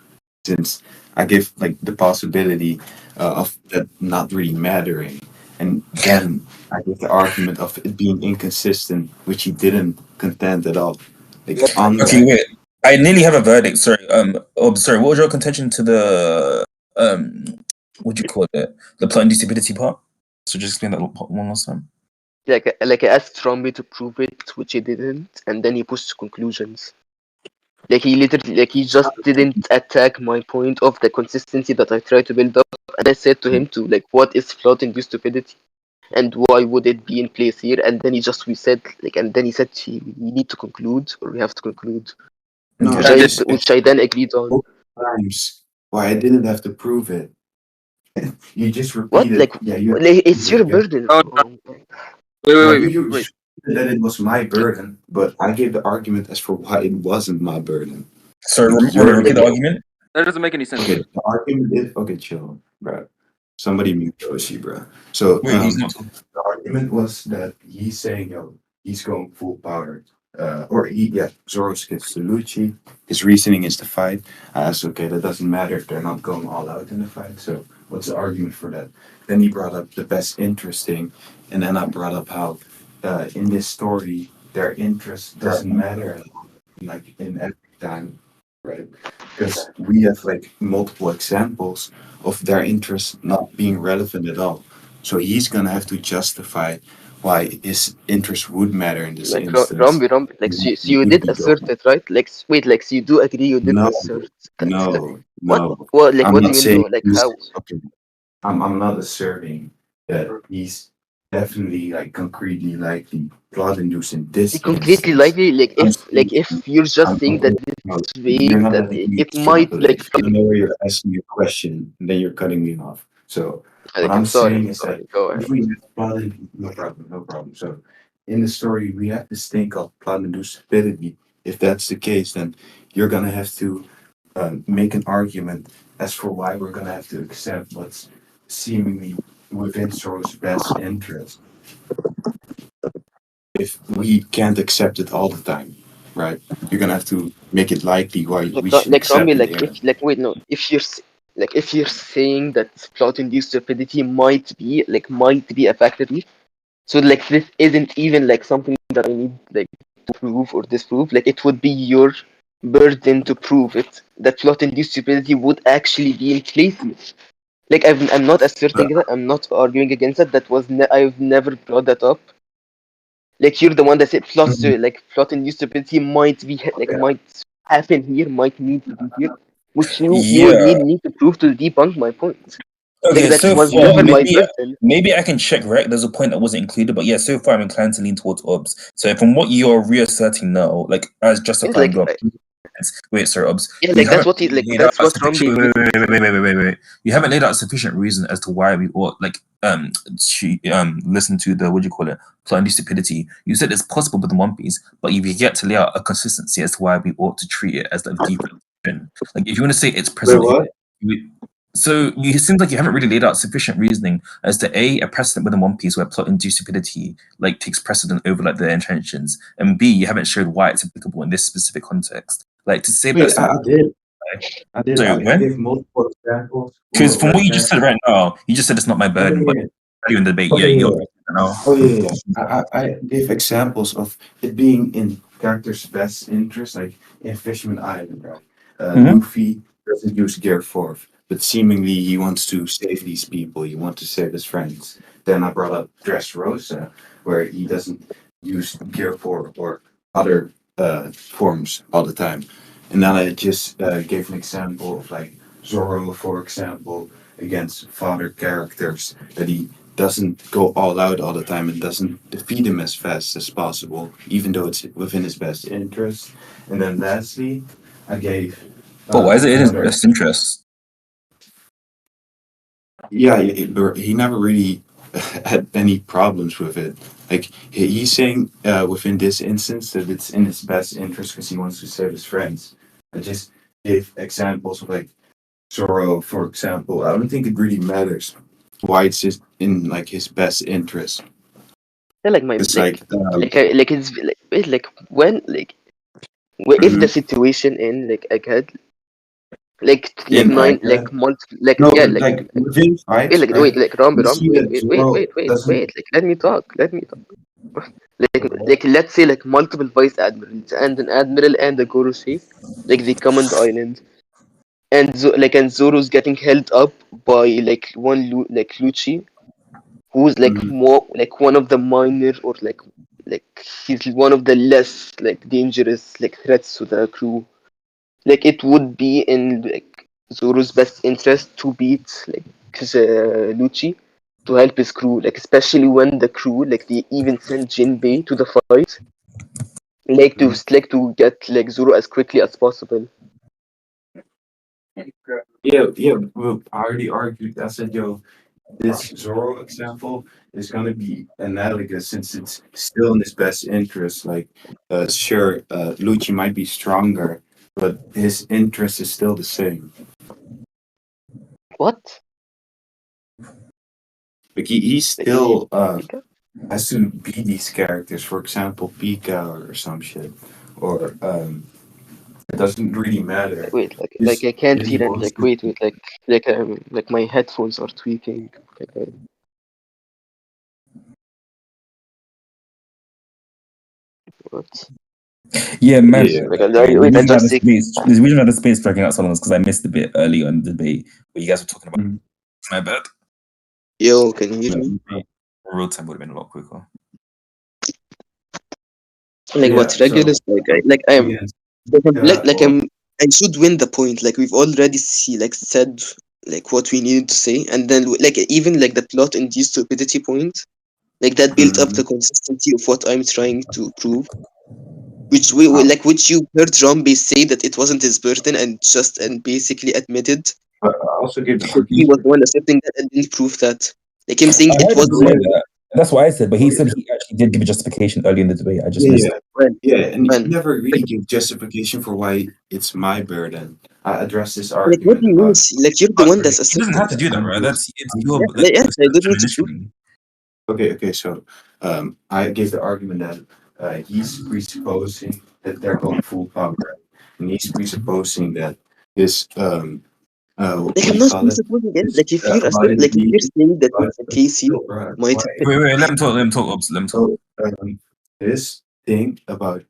since I give the possibility of that not really mattering, And then I give the argument of it being inconsistent, which he didn't contend at all. Like on Okay, wait. I nearly have a verdict. Sorry. Sorry. What was your contention to the what do you call it? The plot and stupidity part. So just explain that one last time. Like I asked Rombey to prove it, which he didn't, and then he pushed conclusions. Like he literally, like he just didn't attack my point of the consistency that I tried to build up. And I said to him to like, what is plot-induced stupidity, and why would it be in place here? And then we said like, and then he said, we need to conclude, or we have to conclude, No, which I then agreed on. both times why I didn't have to prove it. You just What? repeated. Like, Yeah, you. like it's your burden. Oh, No, wait. you said that it was my burden, but I gave the argument as for why it wasn't my burden. Sorry, You're- repeat the argument. That doesn't make any sense. Okay, the argument is okay. Chill, bro. Somebody mute Yoshi, bro. So Wait, he's not. the argument was that he's saying, yo, he's going full power. Zoro's gets to Lucci. His reasoning is to fight. I asked, okay, that doesn't matter. They're not going all out in the fight. So what's the argument for that? Then he brought up the best interest thing. And then I brought up how in this story, their interest doesn't matter like in every time, right? Because we have like multiple examples of their interest not being relevant at all. So he's gonna have to justify why his interest would matter in this Like instance. Rombey, like so you did assert it, right? Like wait, like so you do agree you did No, assert that. no, What? no. What? Like I'm what do not you saying know? Like he's- how? Okay. I'm not asserting that he's definitely like concretely likely plot induced in this. It's completely likely. Like if you're just saying that it's vague, You're not that letting me it finish, might but like. I know where you're asking your question, and then you're cutting me off. So what I'm I'm sorry. saying is that Go ahead. if we have plot, no problem. So in the story, we have this thing called plot induced stupidity. If that's the case, then you're gonna have to make an argument as for why we're gonna have to accept what's seemingly within Zoro's best interest. If we can't accept it all the time, right? You're gonna have to make it likely why we should Like accept Rombey, it like here. if like wait no, if you're saying that plot-induced stupidity might be a factor here, so like this isn't even like something that I need like to prove or disprove. Like it would be your burden to prove it that plot-induced stupidity would actually be in place here. Like I'm not asserting that. I'm not arguing against that. I've never brought that up. Like you're the one that said plot-induced stupidity might happen here, might need to be here, which you would Yeah. need me to prove to debunk my point. Okay, Like that so was far, never my burden. maybe I can check, right? There's a point that wasn't included, but yeah, so far I'm inclined to lean towards OBS. So from what you're reasserting now, like as justifying your wait, sorry, OBS. Yeah, you like that's haven't what laid that's out what sufficient- Rombey. wait. You haven't laid out sufficient reason as to why we ought listen to the what do you call it? Plot stupidity. You said it's possible with the One Piece, but you've yet to lay out a consistency as to why we ought to treat it as the default. Like if you want to say it's present. So it seems like you haven't really laid out sufficient reasoning as to a precedent within One Piece where plot-induced stupidity like takes precedent over like their intentions, and b you haven't showed why it's applicable in this specific context. Like to say Wait, that's I did. Sorry, I gave multiple examples. because from what you just said right now, you just said it's not my burden, but you in the debate, I gave examples of it being in character's best interest, like in Fisherman Island, right? Luffy doesn't use Gear 4, but seemingly he wants to save these people. He wants to save his friends. Then I brought up Dressrosa, where he doesn't use Gear 4 or other forms all the time. And then I just gave an example of like Zoro, for example, against father characters, that he doesn't go all out all the time and doesn't defeat him as fast as possible, even though it's within his best interest. And then lastly, I gave. But why is it in his another- best interest? Yeah, he never really had any problems with it. Like he's saying within this instance that it's in his best interest because he wants to save his friends. I just gave examples of like Zoro, for example. I don't think it really matters why it's just in like his best interest. Yeah, like my It's like like like it's like when like if the situation in like I had in nine manga. like No, yeah but like within wait fights, like right? wait like Ram You Ram see that Zoro doesn't. like let me talk like let's say like multiple vice admirals and an admiral and a Gorosei like they come on the island and and Zoro's getting held up by like like Lucci who's like Mhm. more like one of the minor or like he's one of the less like dangerous like threats to the crew. Like it would be in like Zoro's best interest to beat like Lucci to help his crew, like especially when the crew like they even send Jinbei to the fight, like to get like Zoro as quickly as possible. Yeah. Well, I already argued. I said, yo, this Zoro example is gonna be analogous since it's still in his best interest. Like, sure, Lucci might be stronger, but his interest is still the same. What? Like he Like is he still has to be these characters. For example, Pika or some shit, or it doesn't really matter. like I can't He hear and wants like to. like my headphones are tweaking. Like, what? Yeah, man. Yeah, Like The wait, I reason why just the say space, the reason why the space dragging out so long is because I missed a bit early on the debate where you guys were talking about. Mhm. My bad. yo, can you hear me? Real time would have been a lot quicker. Like Yeah. what regulars So like I am again, like well, I should win the point. Like we've already said like what we needed to say, and then like even like the plot induced stupidity point, like that built up the mhm. consistency of what I'm trying to prove. Which which you heard Rombey say that it wasn't his burden and basically admitted But I also give the because he was argument. the one accepting that and didn't prove that. Like him saying I it heard him wasn't say my that. That's what I said, but he said he actually did give a justification early in the debate. I just Yeah, missed yeah, it. when yeah, and you when never really like give justification for why it's my burden. I address this what argument do you mean? about Like you're the one that's He doesn't accepting have to that. do that, right? contracts. It's your Yeah, yes, I don't need to prove. initially. Okay. So, I gave the argument that he's presupposing that they're going full power, and he's presupposing that this what Like do I'm you not call it? supposed again. This Like if you're saying that but it's a case here, might why? Wait, let him talk. Let him talk. Ops, let him talk. So this thing about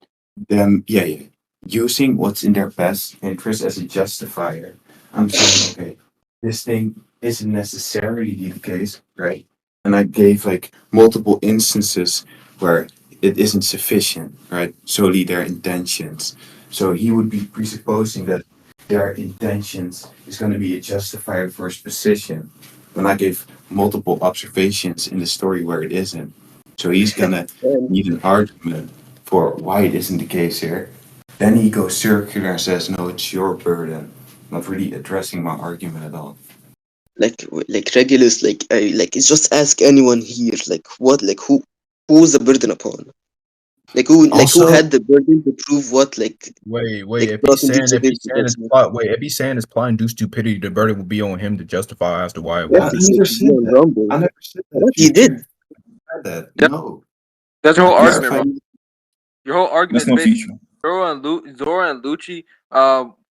them, yeah, using what's in their best interest as a justifier. I'm saying, okay, this thing isn't necessarily the case, right? And I gave like multiple instances where it isn't sufficient, right? Solely their intentions. So he would be presupposing that their intentions is going to be a justifier for his position. When I gave multiple observations in the story where it isn't. So he's gonna need an argument for why it isn't the case here. Then he goes circular and says, no, it's your burden. Not really addressing my argument at all. like regulars like it's just ask anyone here like what like who's the burden upon like who Also, had the burden to prove what Wait. like If plot he's and saying if he's saying it's stupidity. plot, wait. If he's saying it's plot and due stupidity, the burden will be on him to justify as to why it Yes, I was. it's never like said Beyond that. Rumble. I never said that, What you did? future. I said that. Yeah, No. that's your whole I argument, justify. bro. Your whole That's argument is not based future. Zoro and Lucci.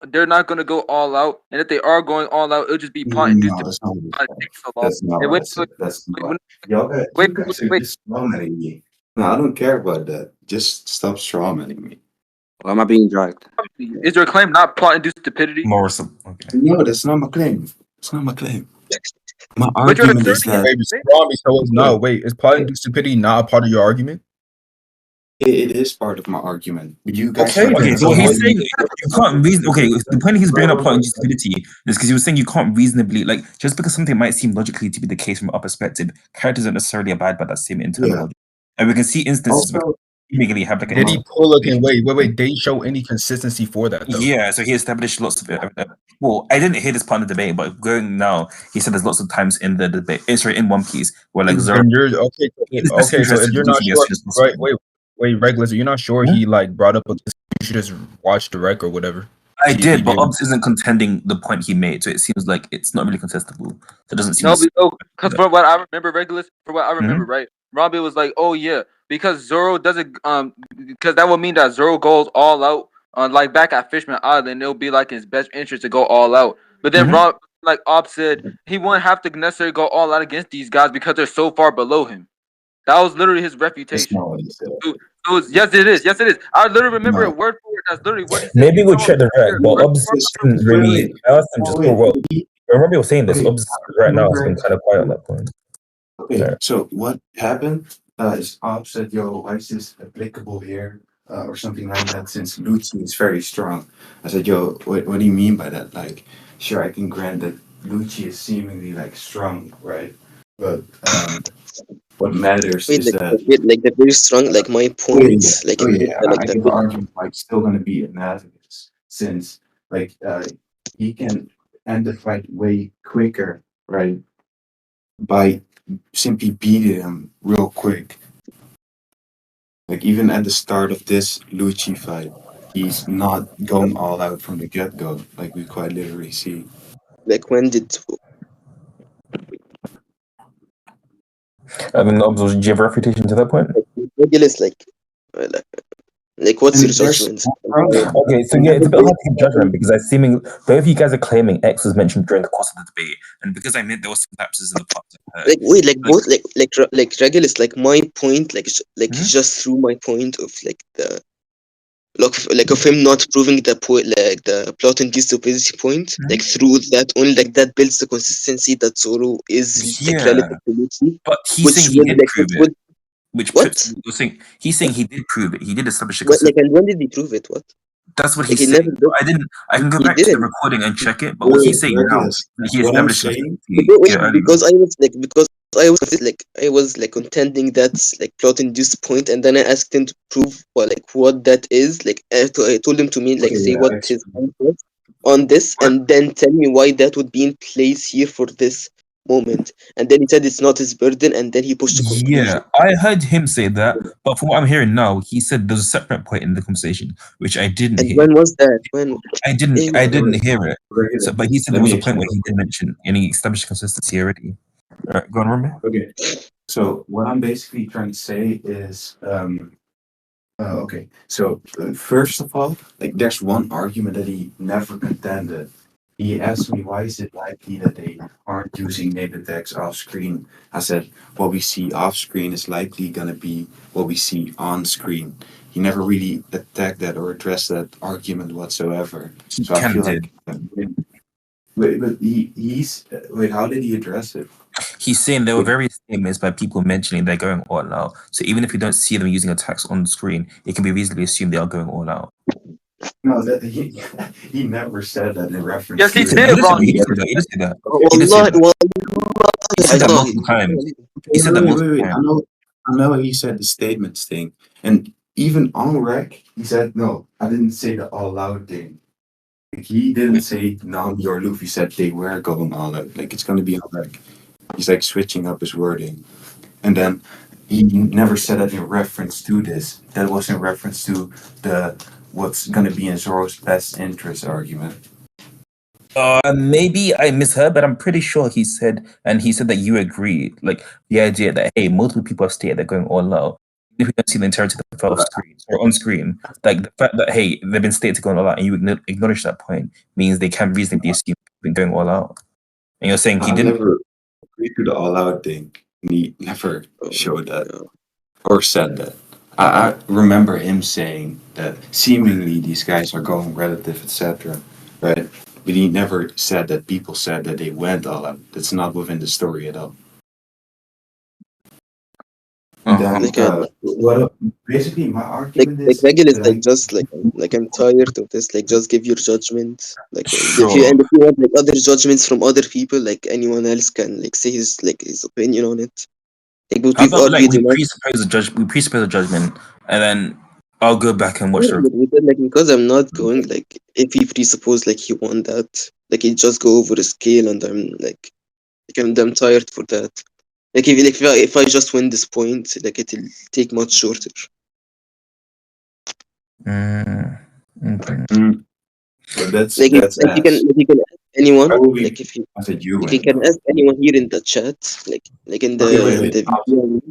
They're not gonna go all out, and if they are going all out, it'll just be plot induced. No, that's not what I Why it said. takes so long. That's not And what when I said. That's not when what. Y'all guys, wait you guys are wait just strawmanning me. No, I don't care about that. Just stop strawmanning me. Why am I being dragged? is your claim not plot induced stupidity? Morrison. Okay. No, that's not my claim. It's not my claim. My But you're argument is asserting it. that Wait, Robbie, so it's not. Wait, is plot and due stupidity not a part of your argument? it is part of my argument. But you guys Okay, are Okay, then. so So what how he's you? saying you can't reason. Okay, the point he's bringing up plot and stupidity is because he was saying you can't reasonably like just because something might seem logically to be the case from our perspective, characters don't necessarily abide by that same internal Yeah. logic, and we can see instances where Also, seemingly have like Did an he pull a can wait? Did he show any consistency for that though? yeah. So he established lots of well, I didn't hear this part of the debate, but going now, he said there's lots of times in the debate, sorry, in One Piece where like Zoro Then you're okay. in his best Okay, so interest if to you're do not something as sure, soon as right? possible. Wait, regular. So you're not sure Hmm? he like brought up a. You should just watch the rec or whatever. I See if he did, but did. Obbs isn't contending the point he made, so it seems like it's not really contestable. So it doesn't seem No, to. because from what I remember, Regulus, from what I remember, Mhm. right? Robbie was like, "Oh yeah, because Zoro doesn't, because that would mean that Zoro goes all out, like back at Fishman Island, it'll be like in his best interest to go all out. But then Rob, like Op said, he wouldn't have to necessarily go all out against these guys because they're so far below him. That was literally his That's reputation. not what he said. So yes, it is. Yes, it is. I literally remember No. it word for word. That's literally what he said. Maybe You we'll know check the red. what? Well, Word Obs for didn't word. really. I asked him just for what. I remember you were saying this. Okay, Obs right now has been remember- kind of quiet on that point. Okay, Yeah. so what happened is Op said, yo, why is this applicable here? Or something like that, since Lucci is very strong. I said, yo, what do you mean by that? Like, sure, I can grant that Lucci is seemingly like strong, right? But what matters Wait, is that like the very strong. Like my point. Like oh in yeah, like I the think the argument like still gonna be analogous since like he can end the fight way quicker, right? By simply beating him real quick. Like even at the start of this Lucci fight, he's not going all out from the get go, like we quite literally see. like when did And then Obs, do you have a refutation to that point? Regulus like what's And your there's judgment? Okay, so yeah, it's a bit hard to give judgment because I seeming both of you guys are claiming X was mentioned during the course of the debate, and because I meant there was some lapses in the past. Like wait, like both like Regulus, like my point, like Hmm? just through my point of like the like of him not proving the point, like the plot induced obesity point, like through that only, like that builds the consistency that Zoro is like Yeah. relative to Luffy, But he's which saying he would did like prove which it. would Which what? puts you're saying he's saying he did prove it. He did establish a What, like, consistency. and when did he prove it? What? That's what Like he's he saying. never did. I can go He back to the didn't. recording and check it, but what he's saying now, Regulus, he what I'm established saying, Because, wait, earlier. because I was like contending that's like plot induced point, and then I asked him to prove what that is. Like I told him to mean like okay, say yeah, what his point was on this, What? and then tell me why that would be in place here for this moment. And then he said it's not his burden, and then he pushed to conclusion. Yeah, I heard him say that, but from what I'm hearing now, he said there's a separate point in the conversation which I didn't And hear. when was that? When? I didn't hear it. Regulus. So, but he said Let there was me a point where explain. he did mention and he established consistency already. All right, go on, Rombey. Okay, so what I'm basically trying to say is, okay, so first of all, like there's one argument that he never contended. He asked me why is it likely that they aren't using native text off screen. I said what we see off screen is likely gonna be what we see on screen. He never really attacked that or addressed that argument whatsoever. He So I feel did. like wait, but he's wait, how did he address it? He's saying there were various statements by people mentioning they're going all out. So even if you don't see them using attacks on the screen, it can be reasonably assumed they are going all out. No, that he never said that in reference. Yes, he to did, Ron. He did say that. He did say that. Wallahi, He said that wallahi, multiple times. Okay, He said that multiple wait. times. I know he said the statements thing, and even on rec, he said no. I didn't say the all out thing. Like, he didn't say Nami or Luffy said they were going all out. Like it's gonna be on rec. He's like switching up his wording, and then he never said that in reference to this. That was in reference to the what's gonna be in Zoro's best interest argument. Maybe I misheard, but I'm pretty sure he said that you agree. Like the idea that hey, multiple people have stated they're going all out. If you don't see the entirety of the file screen or on screen, like the fact that hey, they've been stated to go all out, and you acknowledge that point means they can reasonably assume they've been going all out. And you're saying he I didn't. never agreed to the all out thing. He never showed that or said that. I remember him saying that seemingly these guys are going relative, etc. Right? But he never said that people said that they went all out. That's not within the story at all. And then, basically, my argument is Regulus, that like just like I'm tired of this. Like just give your judgment. Like Sure. if you want like other judgments from other people, like anyone else can like say his opinion on it. Like what How we've about like argued enough. we presuppose a judgment, and then I'll go back and watch Yeah, the. but we said, like because I'm not going like if he presuppose like he won that, like he just go over a scale, and I'm tired for that. Like if I just win this point, like it'll take much shorter. Okay. but that's Like that's if you can ask anyone, Why would we- like if you I said you if you win. can ask anyone here in the chat, like in the Okay, wait. the video,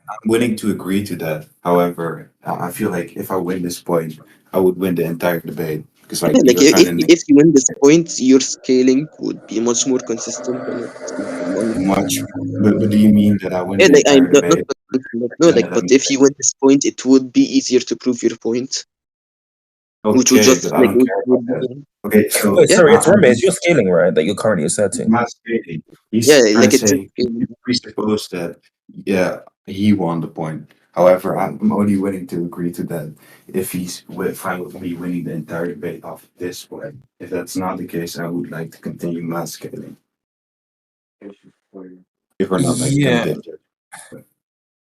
I'm willing to agree to that. However, I feel like if I win this point, I would win the entire debate because like Yeah, like you're trying to if you win this point, your scaling would be much more consistent than much. But do you mean that I win yeah, the like I'm entire not, debate? no, Then like, that but if you win this point, it would be easier to prove your point, which would okay, just but I like don't which care would about that. be, Okay, so Wait, yeah, sorry, it's I'm Rombey. It's your scaling, right? That you're currently asserting. not stating. yeah, He's trying like to it's say he presupposed that yeah he won the point. However, I'm only willing to agree to that if fine with me winning the entire debate off this point. If that's not the case, I would like to continue mass scaling. If we're not like gonna Yeah, get judged.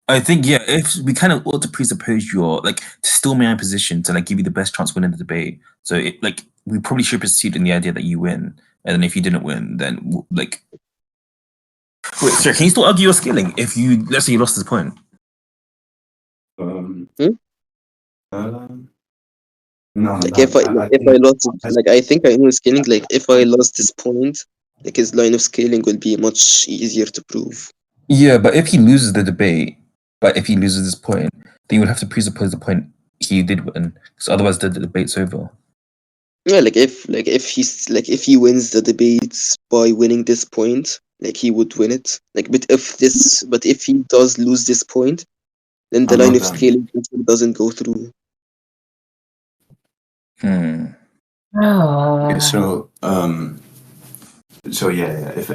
I think if we kind of ought to presuppose you're like to still my position to like give you the best chance of winning the debate. So it like we probably should proceed in the idea that you win, and then if you didn't win, then like wait, sorry, can you still argue your scaling if you let's say you lost this point? Um, Hmm? no, like no, I if I think lost it, like I think I know scaling. Like if I lost this point, like his line of scaling will be much easier to prove. Yeah, but if he loses the debate, but if he loses this point, then you would have to presuppose the point he did win, because otherwise the debate's over. Yeah, like if he wins the debates by winning this point, like he would win it. Like, but if he does lose this point, then the I'm line not of done. scaling doesn't go through. Okay, so yeah, if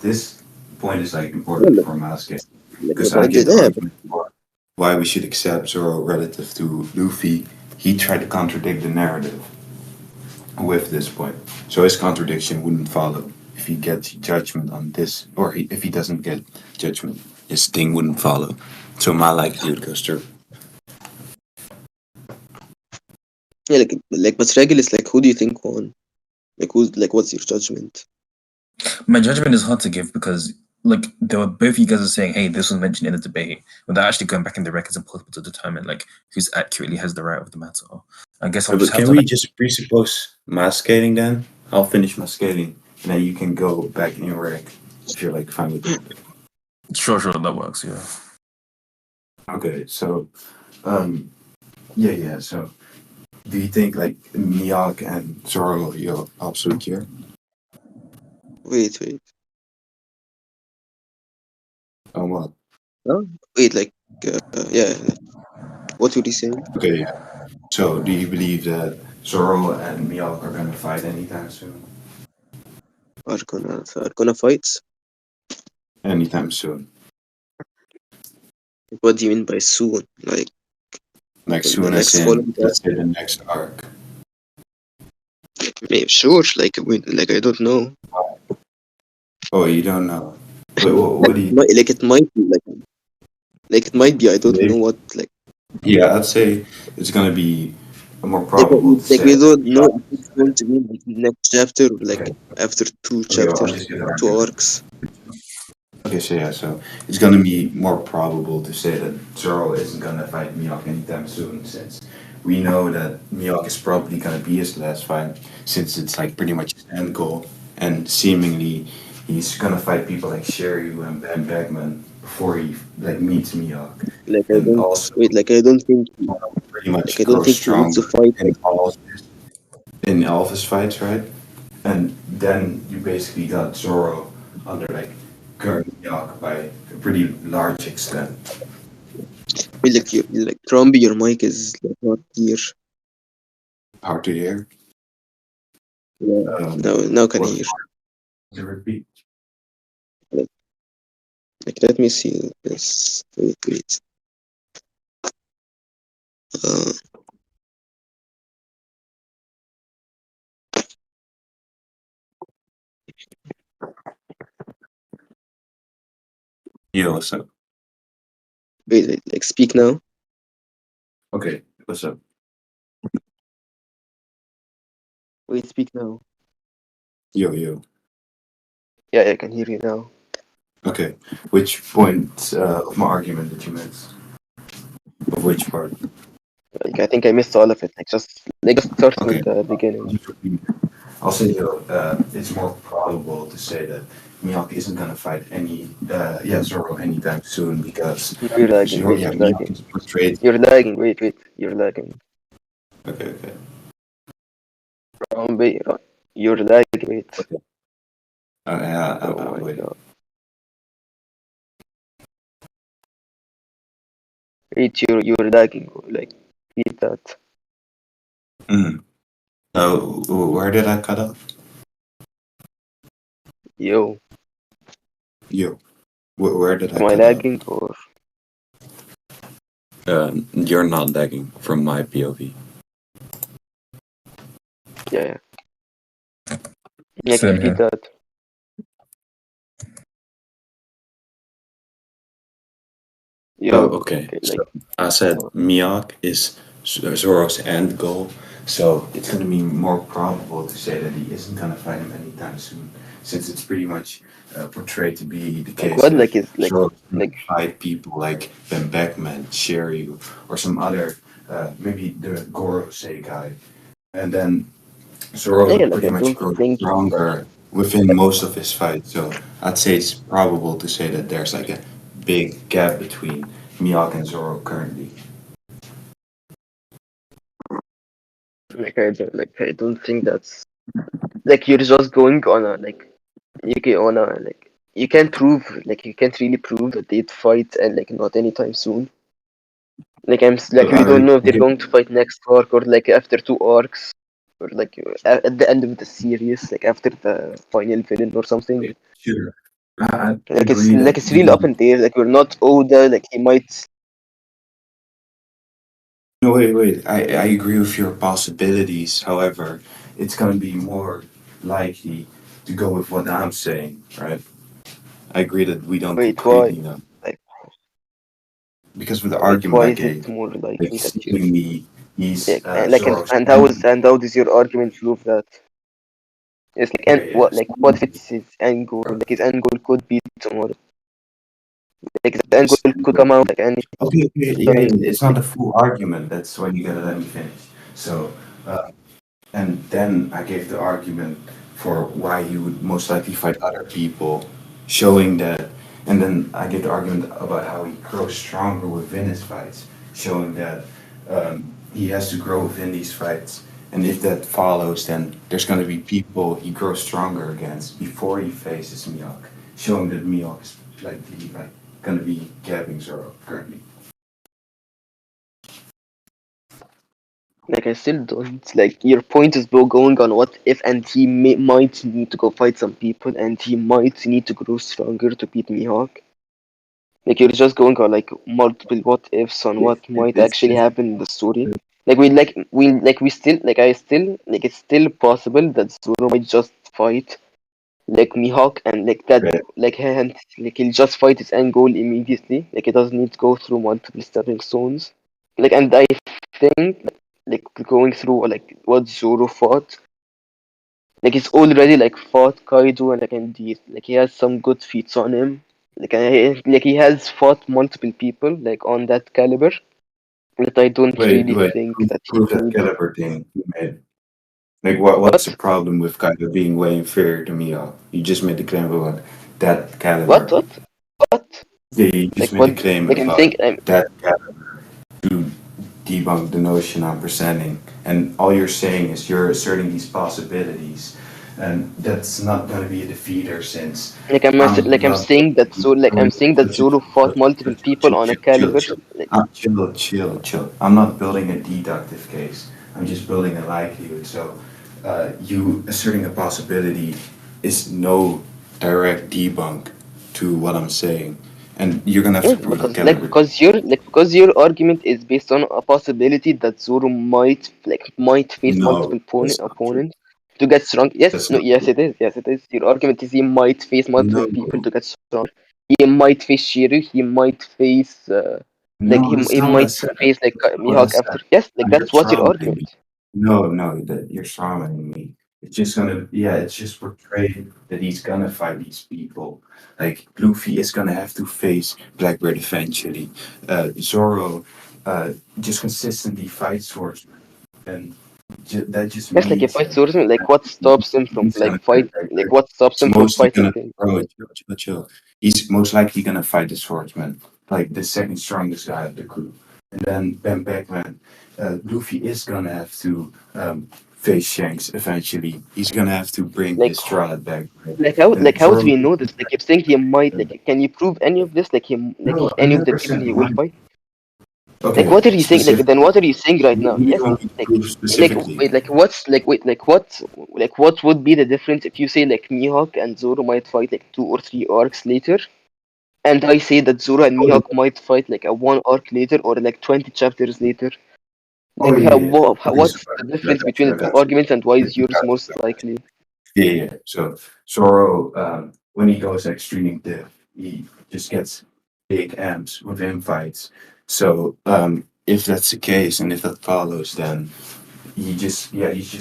this point is like Yeah, important for mass scaling. Because I but get the yeah, argument for why we should accept Zoro relative to Luffy. He tried to contradict the narrative with this point. So his contradiction wouldn't follow if he gets judgment on this, or if he doesn't get judgment, his thing wouldn't follow. So my likelihood goes through. yeah, but Regulus, like, who do you think won? What's your judgment? My judgment is hard to give because like there were both you guys are saying, hey, this was mentioned in the debate, without actually going back in the records and possible to determine like who's accurately has the right of the matter. I guess I'll But just have can to we like, just presuppose mass scaling then? I'll finish my scaling, and then you can go back in your rec if you're like fine with that. sure, that works, yeah. Okay, so yeah. So do you think like Mihawk and Zoro you're absolute here? Wait. What? Huh? Wait, yeah. What would you say? Okay, yeah. So do you believe that Zoro and Mihawk are gonna fight anytime soon? Are gonna fight? Anytime soon. What do you mean by soon? Like Like in the soon as next in following? let's say the next arc. Maybe sure. Like I don't know. Oh, you don't know. Wait, what do you It might be like it might be. I don't know believe? what like. Yeah, I'd say it's gonna be more Yeah, but probable to like say we that don't know Mihawk. if it's going to be like next chapter or like Okay, after two okay, well, I'll chapters, just get an two argument. arcs. Okay, so yeah, so it's gonna be more probable to say that Zoro isn't gonna fight Mihawk anytime soon, since we know that Mihawk is probably gonna be his last fight, since it's like pretty much his end goal, and seemingly he's gonna fight people like Shiryu and Ben Bagman before he like meets Mihawk, Like I and don't also wait. Like I don't think. pretty Like much I don't grow think he needs to stronger fight. in all of his fights, right? And then you basically got Zoro under like current Mihawk by a pretty large extent. Like Rombey, your mic is like not clear. Hard to hear. Yeah. Now can What's hear. hard to repeat? Like let me see this. Wait. Uh, Yo, what's up? wait. Like speak now. Okay, what's up? Wait, speak now. Yo. Yeah, I can hear you now. Okay, which point of my argument did you miss? Of which part? Like I think I missed all of it. Just start Okay, with the beginning. I'll say it's more probable to say that Mihawk isn't gonna fight Zoro anytime soon because You're lagging. Wait, you're Mihawk lagging. is portrayed. You're lagging. Wait, you're lagging. Okay. Rombey, you're lagging. Wait. Okay. Yeah, Oh I'm my waiting. god. Wait, you're lagging. Like, read that. Mm. Where did I cut off? Yo, You. Where did I am I cut off? lagging or? You're not lagging from my POV. Yeah. Yeah, Same read here. that. Yo, Okay. like, So I said Mihawk is Zoro's end goal, so it's going to be more probable to say that he isn't going to fight him anytime soon, since it's pretty much portrayed to be the case what? that Like, is Zoro's going like, to fight people like Ben Beckman, Sherry, or some other, maybe the Gorosei guy, and then Zoro yeah, like, pretty I much don't grows think. stronger within most of his fights. So I'd say it's probable to say that there's like a big gap between Mihawk and Zoro currently. I don't think that's like you're just going on a like you can on a like you can't prove like you can't really prove that they'd fight and like not anytime soon. Like like we don't know if they're going to fight next arc or like after two arcs or like at the end of the series like after the final villain or something. Sure. I Like agree that it's we really up don't. in the air. Like we're not Oda. Like he might. No, wait. I agree with your possibilities. However, it's going to be more likely to go with what I'm saying, right? I agree that we don't Wait, why? completely know. Like Because with the wait, argument why I is it gave, more like likely that you're seemingly he's like Zoro's and how does your argument prove that? It's like and okay, what if it's his end goal? Like his end goal could be tomorrow. Like his end yes. goal could come out like any It's not like a full argument. That's why you gotta let me finish. So, and then I gave the argument for why he would most likely fight other people, showing that, and then I gave the argument about how he grows stronger within his fights, showing that he has to grow within these fights. And if that follows, then there's going to be people he grows stronger against before he faces Mihawk, showing that Mihawk is like going to be gabbing Zoro currently. I still don't like your point is though going on what if and he might need to go fight some people and he might need to grow stronger to beat Mihawk. Like you're just going on like multiple what ifs on what might It's actually just happen in the story. We still like I still like it's still possible that Zoro might just fight like Mihawk and like that that like and like he'll just fight his end goal immediately. Like he doesn't need to go through multiple stepping stones. Like and I think like going through like what Zoro fought. Like he's already like fought Kaido and like he has some good feats on him. Like he has fought multiple people like on that caliber. But I don't really wait, think that he prove that needs caliber thing you made. Like, what's the what? problem with Kaido being way inferior to Mihawk? You just made the claim about that What? caliber. What? What? Yeah, you just Like made a what? claim Like I'm about saying I'm that caliber to debunk the notion I'm presenting. And all you're saying is you're asserting these possibilities. And that's not going to be a defeater since I'm I'm not saying that I'm saying that Zoro fought multiple people on a caliber. chill. Like Chill. I'm not building a deductive case. I'm just building a likelihood. So, you asserting a possibility is no direct debunk to what I'm saying, and you're gonna have yeah, to prove that caliber. because your argument is based on a possibility that Zoro might face No, multiple that's not true. opponents to get strong. That's No, not yes true. it is. Yes it is. Your argument is he might face multiple No, people to get strong. He might face Shiru. He might face that's he not what I might said. face like That's not what I Mihawk said. after. Yes, like You're that's what your traumatizing me. argument. No, that you're traumatizing me. It's just gonna, yeah, it's just portrayed that he's gonna fight these people. Like Luffy is gonna have to face Blackbeard eventually. Zoro, just consistently fights swordsmen, and That just Yes, like means if fights Zoro, like what stops him from he's gonna like fight? Like what stops him he's from mostly fighting gonna him? chill. He's most likely gonna fight the swordsman, like the second strongest guy of the crew. And then Ben Beckman, Luffy is gonna have to face Shanks eventually. He's gonna have to bring Like his Strahd back. Right? like how do Zoro, we know this? Like you're saying he might like can you prove any of this? Like him like no, I any of the never people said he will mine. fight? Like Okay, what are you saying? Like specific. then what are you saying right now? You Yes, want me to like prove specifically? wait like what's like wait like what would be the difference if you say like Mihawk and Zoro might fight like 2 or 3 arcs later, and I say that Zoro and Oh, Mihawk might fight like a 1 arc later or like 20 chapters later? oh Like yeah, yeah. Okay, so what's the difference between the two arguments and why is yours most likely? Yeah, yeah. So Zoro, when he goes extreme diff, he just gets big amps within fights. So if that's the case and if that follows, then he's just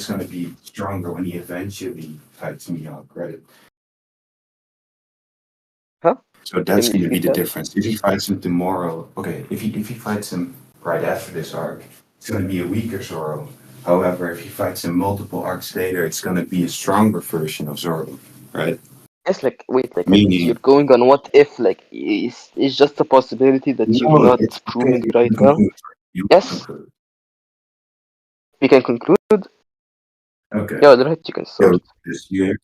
gonna be stronger when he eventually fights Mihawk, right? Huh? So that's Can you gonna be finish the that? difference. If he fights him tomorrow, okay, if he fights him right after this arc, it's gonna be a weaker Zoro. However, if he fights him multiple arcs later, it's gonna be a stronger version of Zoro, right? Yes, like wait, like you're Meaning, going on what if like is just a possibility that you're no, it's not okay. proving You right can now. conclude. You can Yes, conclude. we can conclude. Okay. Yeah, right, you can So start. this year,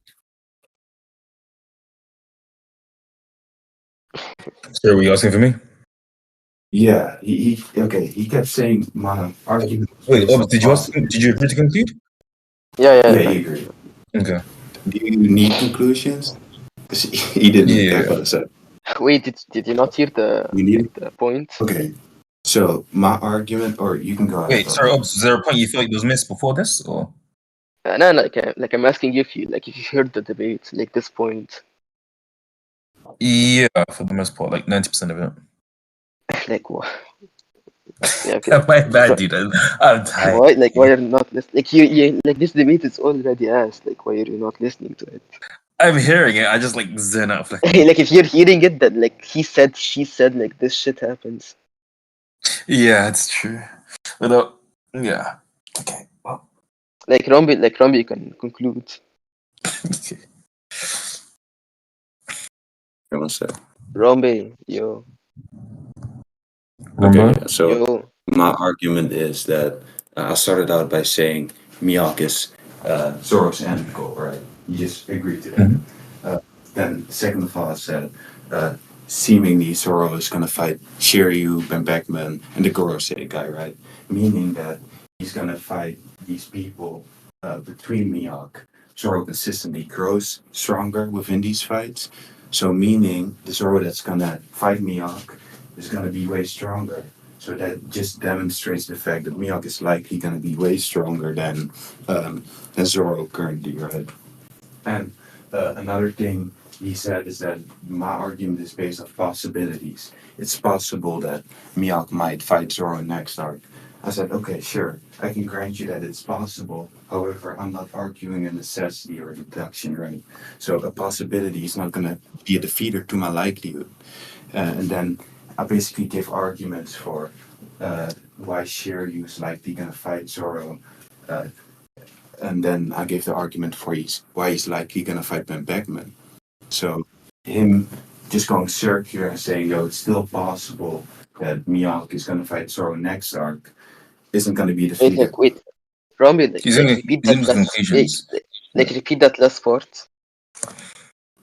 Sir, were you asking for me? yeah, he kept saying my argument was Wait, based Obs, on did you ask? Did you agree to conclude? Yeah, Yeah, he right. agreed. Okay. Do you need conclusions? 'Cause he didn't. Yeah. That's what I said. Wait, did you not hear the You need. like the point? Okay. So my argument, or you can go ahead, Wait, sorry, Bubba. Obs, is there a point you felt was missed before this, or? No, like I'm asking you if you heard the debate, like this point. Yeah, for the most part, like 90% of it. Like what? Yeah, okay. My bad, dude. I'm tired. Why like why are you not listening? Like you like this debate is already asked. Like why are you not listening to it? I'm hearing it. I just like zen out. Like, Like if you're hearing it, that like he said, she said, like this shit happens. yeah, it's true. But yeah. Okay. Well. Like Rombey, you can conclude. Come on, sir. Rombey, yo, Okay. Remember? Yeah. So yo. my argument is that I started out by saying Mihawk is Zoro's end goal, right? You just agreed to that. Then, second of all, I said seemingly Zoro is going to fight Shiryu, Ben Beckman, and the Gorosei guy, right? Meaning that he's going to fight these people between Mihawk. Zoro consistently grows stronger within these fights. So, meaning the Zoro that's going to fight Mihawk is going to be way stronger. So that just demonstrates the fact that Mihawk is likely going to be way stronger than Zoro currently, right? And another thing he said is that my argument is based on possibilities. It's possible that Mihawk might fight Zoro next arc. I said, okay, sure, I can grant you that it's possible. However, I'm not arguing a necessity or a deduction, right? So a possibility is not going to be a defeater to my likelihood. And then I basically give arguments for why Shiryu is likely going to fight Zoro. Uh, and then I gave the argument for why he's likely going to fight Ben Beckman. So him just going circular and saying, yo, it's still possible that Mihawk is going to fight Zoro next arc isn't going to be Wait, defeated. Rombey, He's like in, repeat he's in that the last, conclusions. like repeat that last part.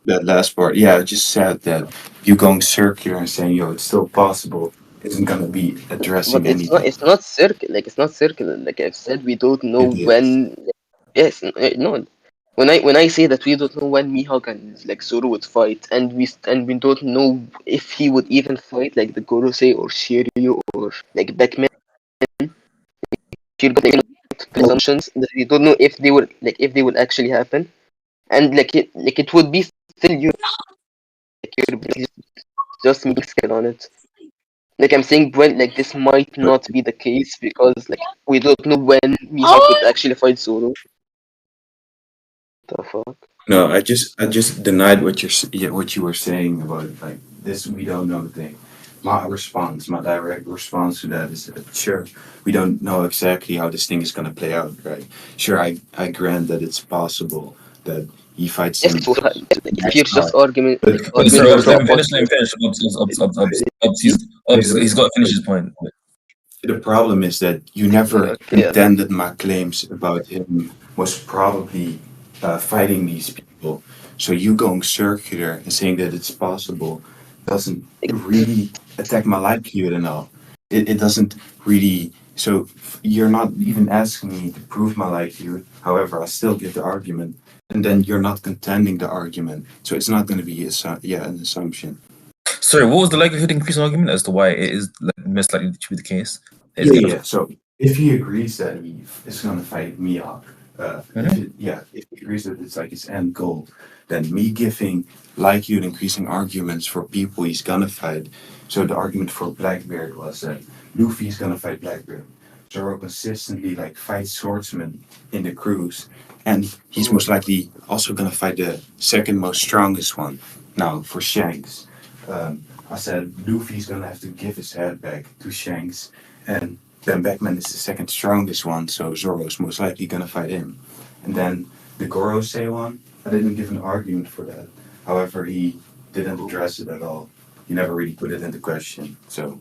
That last part, yeah, I just said that you going circular and saying, yo, it's still possible isn't going to be But addressing it's not, anything. it's not circle, like it's not circular. Like I've said, we don't know It is. when. Yes, no. When I say that we don't know when Mihawk and like Zoro would fight, and we don't know if he would even fight like the Gorosei or Shiryu or like Beckman, you're going to assumptions that we don't know if they will actually happen, and it would be still you like you're just making skill on it. Like I'm saying, when like this might But not be the case because like we don't know when Mihawk would actually fight Zoro. The fuck? no, I just denied what you were saying about like this we don't know thing. my direct response to that is that sure, we don't know exactly how this thing is going to play out, right? Sure, I grant that it's possible that he fights Yes, him. it's also, like, if you're just But like Wait, arguing sorry, because let from him finish. Let him finish. He's got to finish his point. the problem is that you never okay, yeah. contended my claims about him was probably fighting these people. So you going circular and saying that it's possible doesn't really attack my livelihood at all. It doesn't really. So you're not even asking me to prove my livelihood. However, I still give the argument, and then you're not contending the argument. So it's not going to be an assumption. Sorry, what was the likelihood increase argument as to why it is most likely to be the case? Yeah. So if he agrees that he is going to fight Mihawk, if he agrees that it's like his end goal, then me giving likelihood increasing arguments for people he's going to fight. So the argument for Blackbeard was that Luffy's going to fight Blackbeard. Zoro consistently like fights swordsmen in the cruise, and he's most likely also going to fight the second most strongest one. Now for Shanks. I said Luffy's gonna have to give his head back to Shanks, and then Beckman is the second strongest one, so Zoro's most likely gonna fight him. And then the Gorosei one, I didn't give an argument for that. However, he didn't address it at all. He never really put it into question. So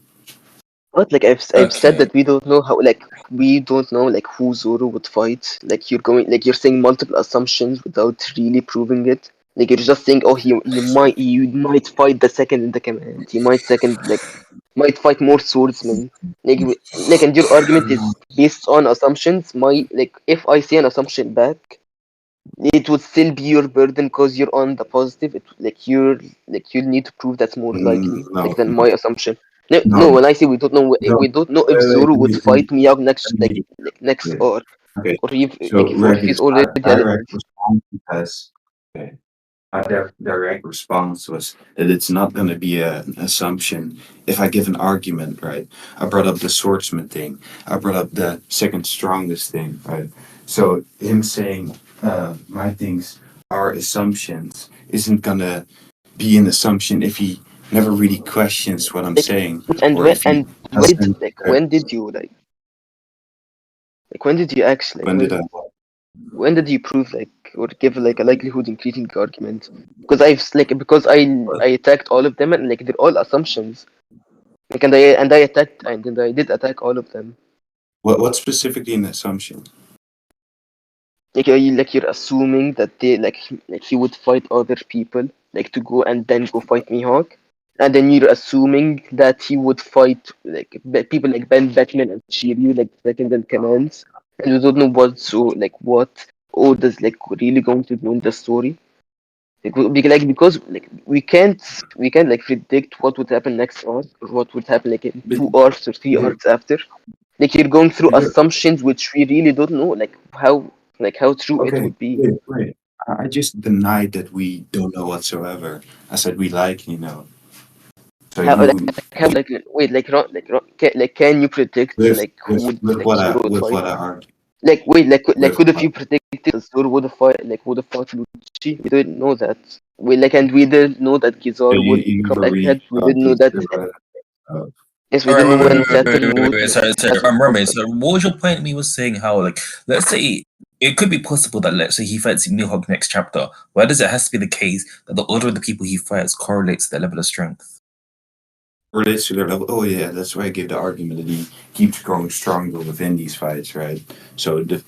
But like I've said Okay. that we don't know how, like we don't know like who Zoro would fight. Like you're saying multiple assumptions without really proving it. Like you're just saying, oh, he might fight the second in the command. He might fight more swordsmen. And your argument is based on assumptions. If I say an assumption back, it would still be your burden because you're on the positive. You'll need to prove that's more likely than my assumption. No. When I say we don't know, we don't know if Zoro would fight Miyagi next okay, arc, okay. or if So he's Regis, already direct response has okay. My direct response was that it's not going to be an assumption if I give an argument, right? I brought up the swordsman thing. I brought up the second strongest thing, right? So him saying my things are assumptions isn't going to be an assumption if he never really questions what I'm saying, and or if he doesn't. when did you actually When did I? when did you prove or give a likelihood increasing argument? Because I attacked all of them, and they're all assumptions. I did attack all of them. What specifically an assumption? You're assuming that he would fight other people, to go and then go fight Mihawk, and then you're assuming that he would fight people like Ben Beckman and Shiryu, second in commands, and you don't know what Oda's really going to do in the story. Because we can't predict what would happen next arc, or what would happen in But 2 arcs or 3 arcs after. You're going through you're, assumptions which we really don't know how true it okay, would be. wait. I just denied that we don't know whatsoever. I said we likely know. So How you wait can you predict who would Zoro would with fight? what I argued Wait, with could have you predicted that Zoro would have fought Lucci? We didn't know that. And we didn't know that so Kizaru would you become never really Egghead. We didn't know these that. Yes, we All right, didn't know wait, when wait, wait, wait, Saturn wait, would. wait, sorry. Rombey, so what was your point? Me was saying how, let's say it could be possible that, let's say, he fights Mihawk next chapter. Why does it has to be the case that the order of the people he fights correlates to their level of strength? relates to their level. Oh yeah, that's why I gave the argument that he keeps growing stronger within these fights, right? So the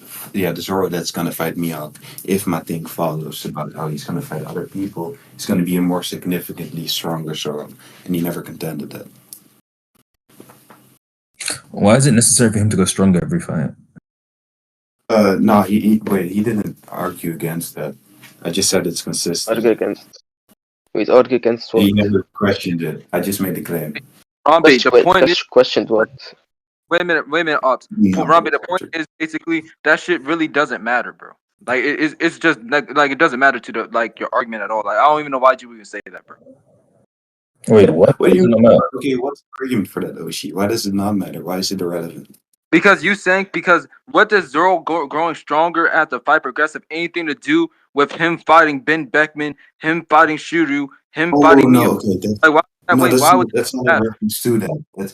Zoro that's gonna fight Mihawk, if my thing follows about how he's gonna fight other people, it's gonna be a more significantly stronger Zoro, and he never contended that. Why is it necessary for him to go stronger every fight? No, he didn't argue against that. I just said it's consistent. Argue against. Wait, argue against what? He never questioned it. I just made the claim. Rombey, the point is, Questioned what? wait a minute, Ops. No, Rombey, the point is basically that shit really doesn't matter, bro. It's just it doesn't matter to the your argument at all. I don't even know why you even say that, bro. Wait, what? What do you? Okay, what's the argument for that, Oshi? Why does it not matter? Why is it irrelevant? Because what does Zoro growing stronger at the fight progressive anything to do with him fighting Ben Beckman, him fighting Shiryu, him fighting Mio? Okay, Why No, Wait, why would that's not that? in reference to that. Wait,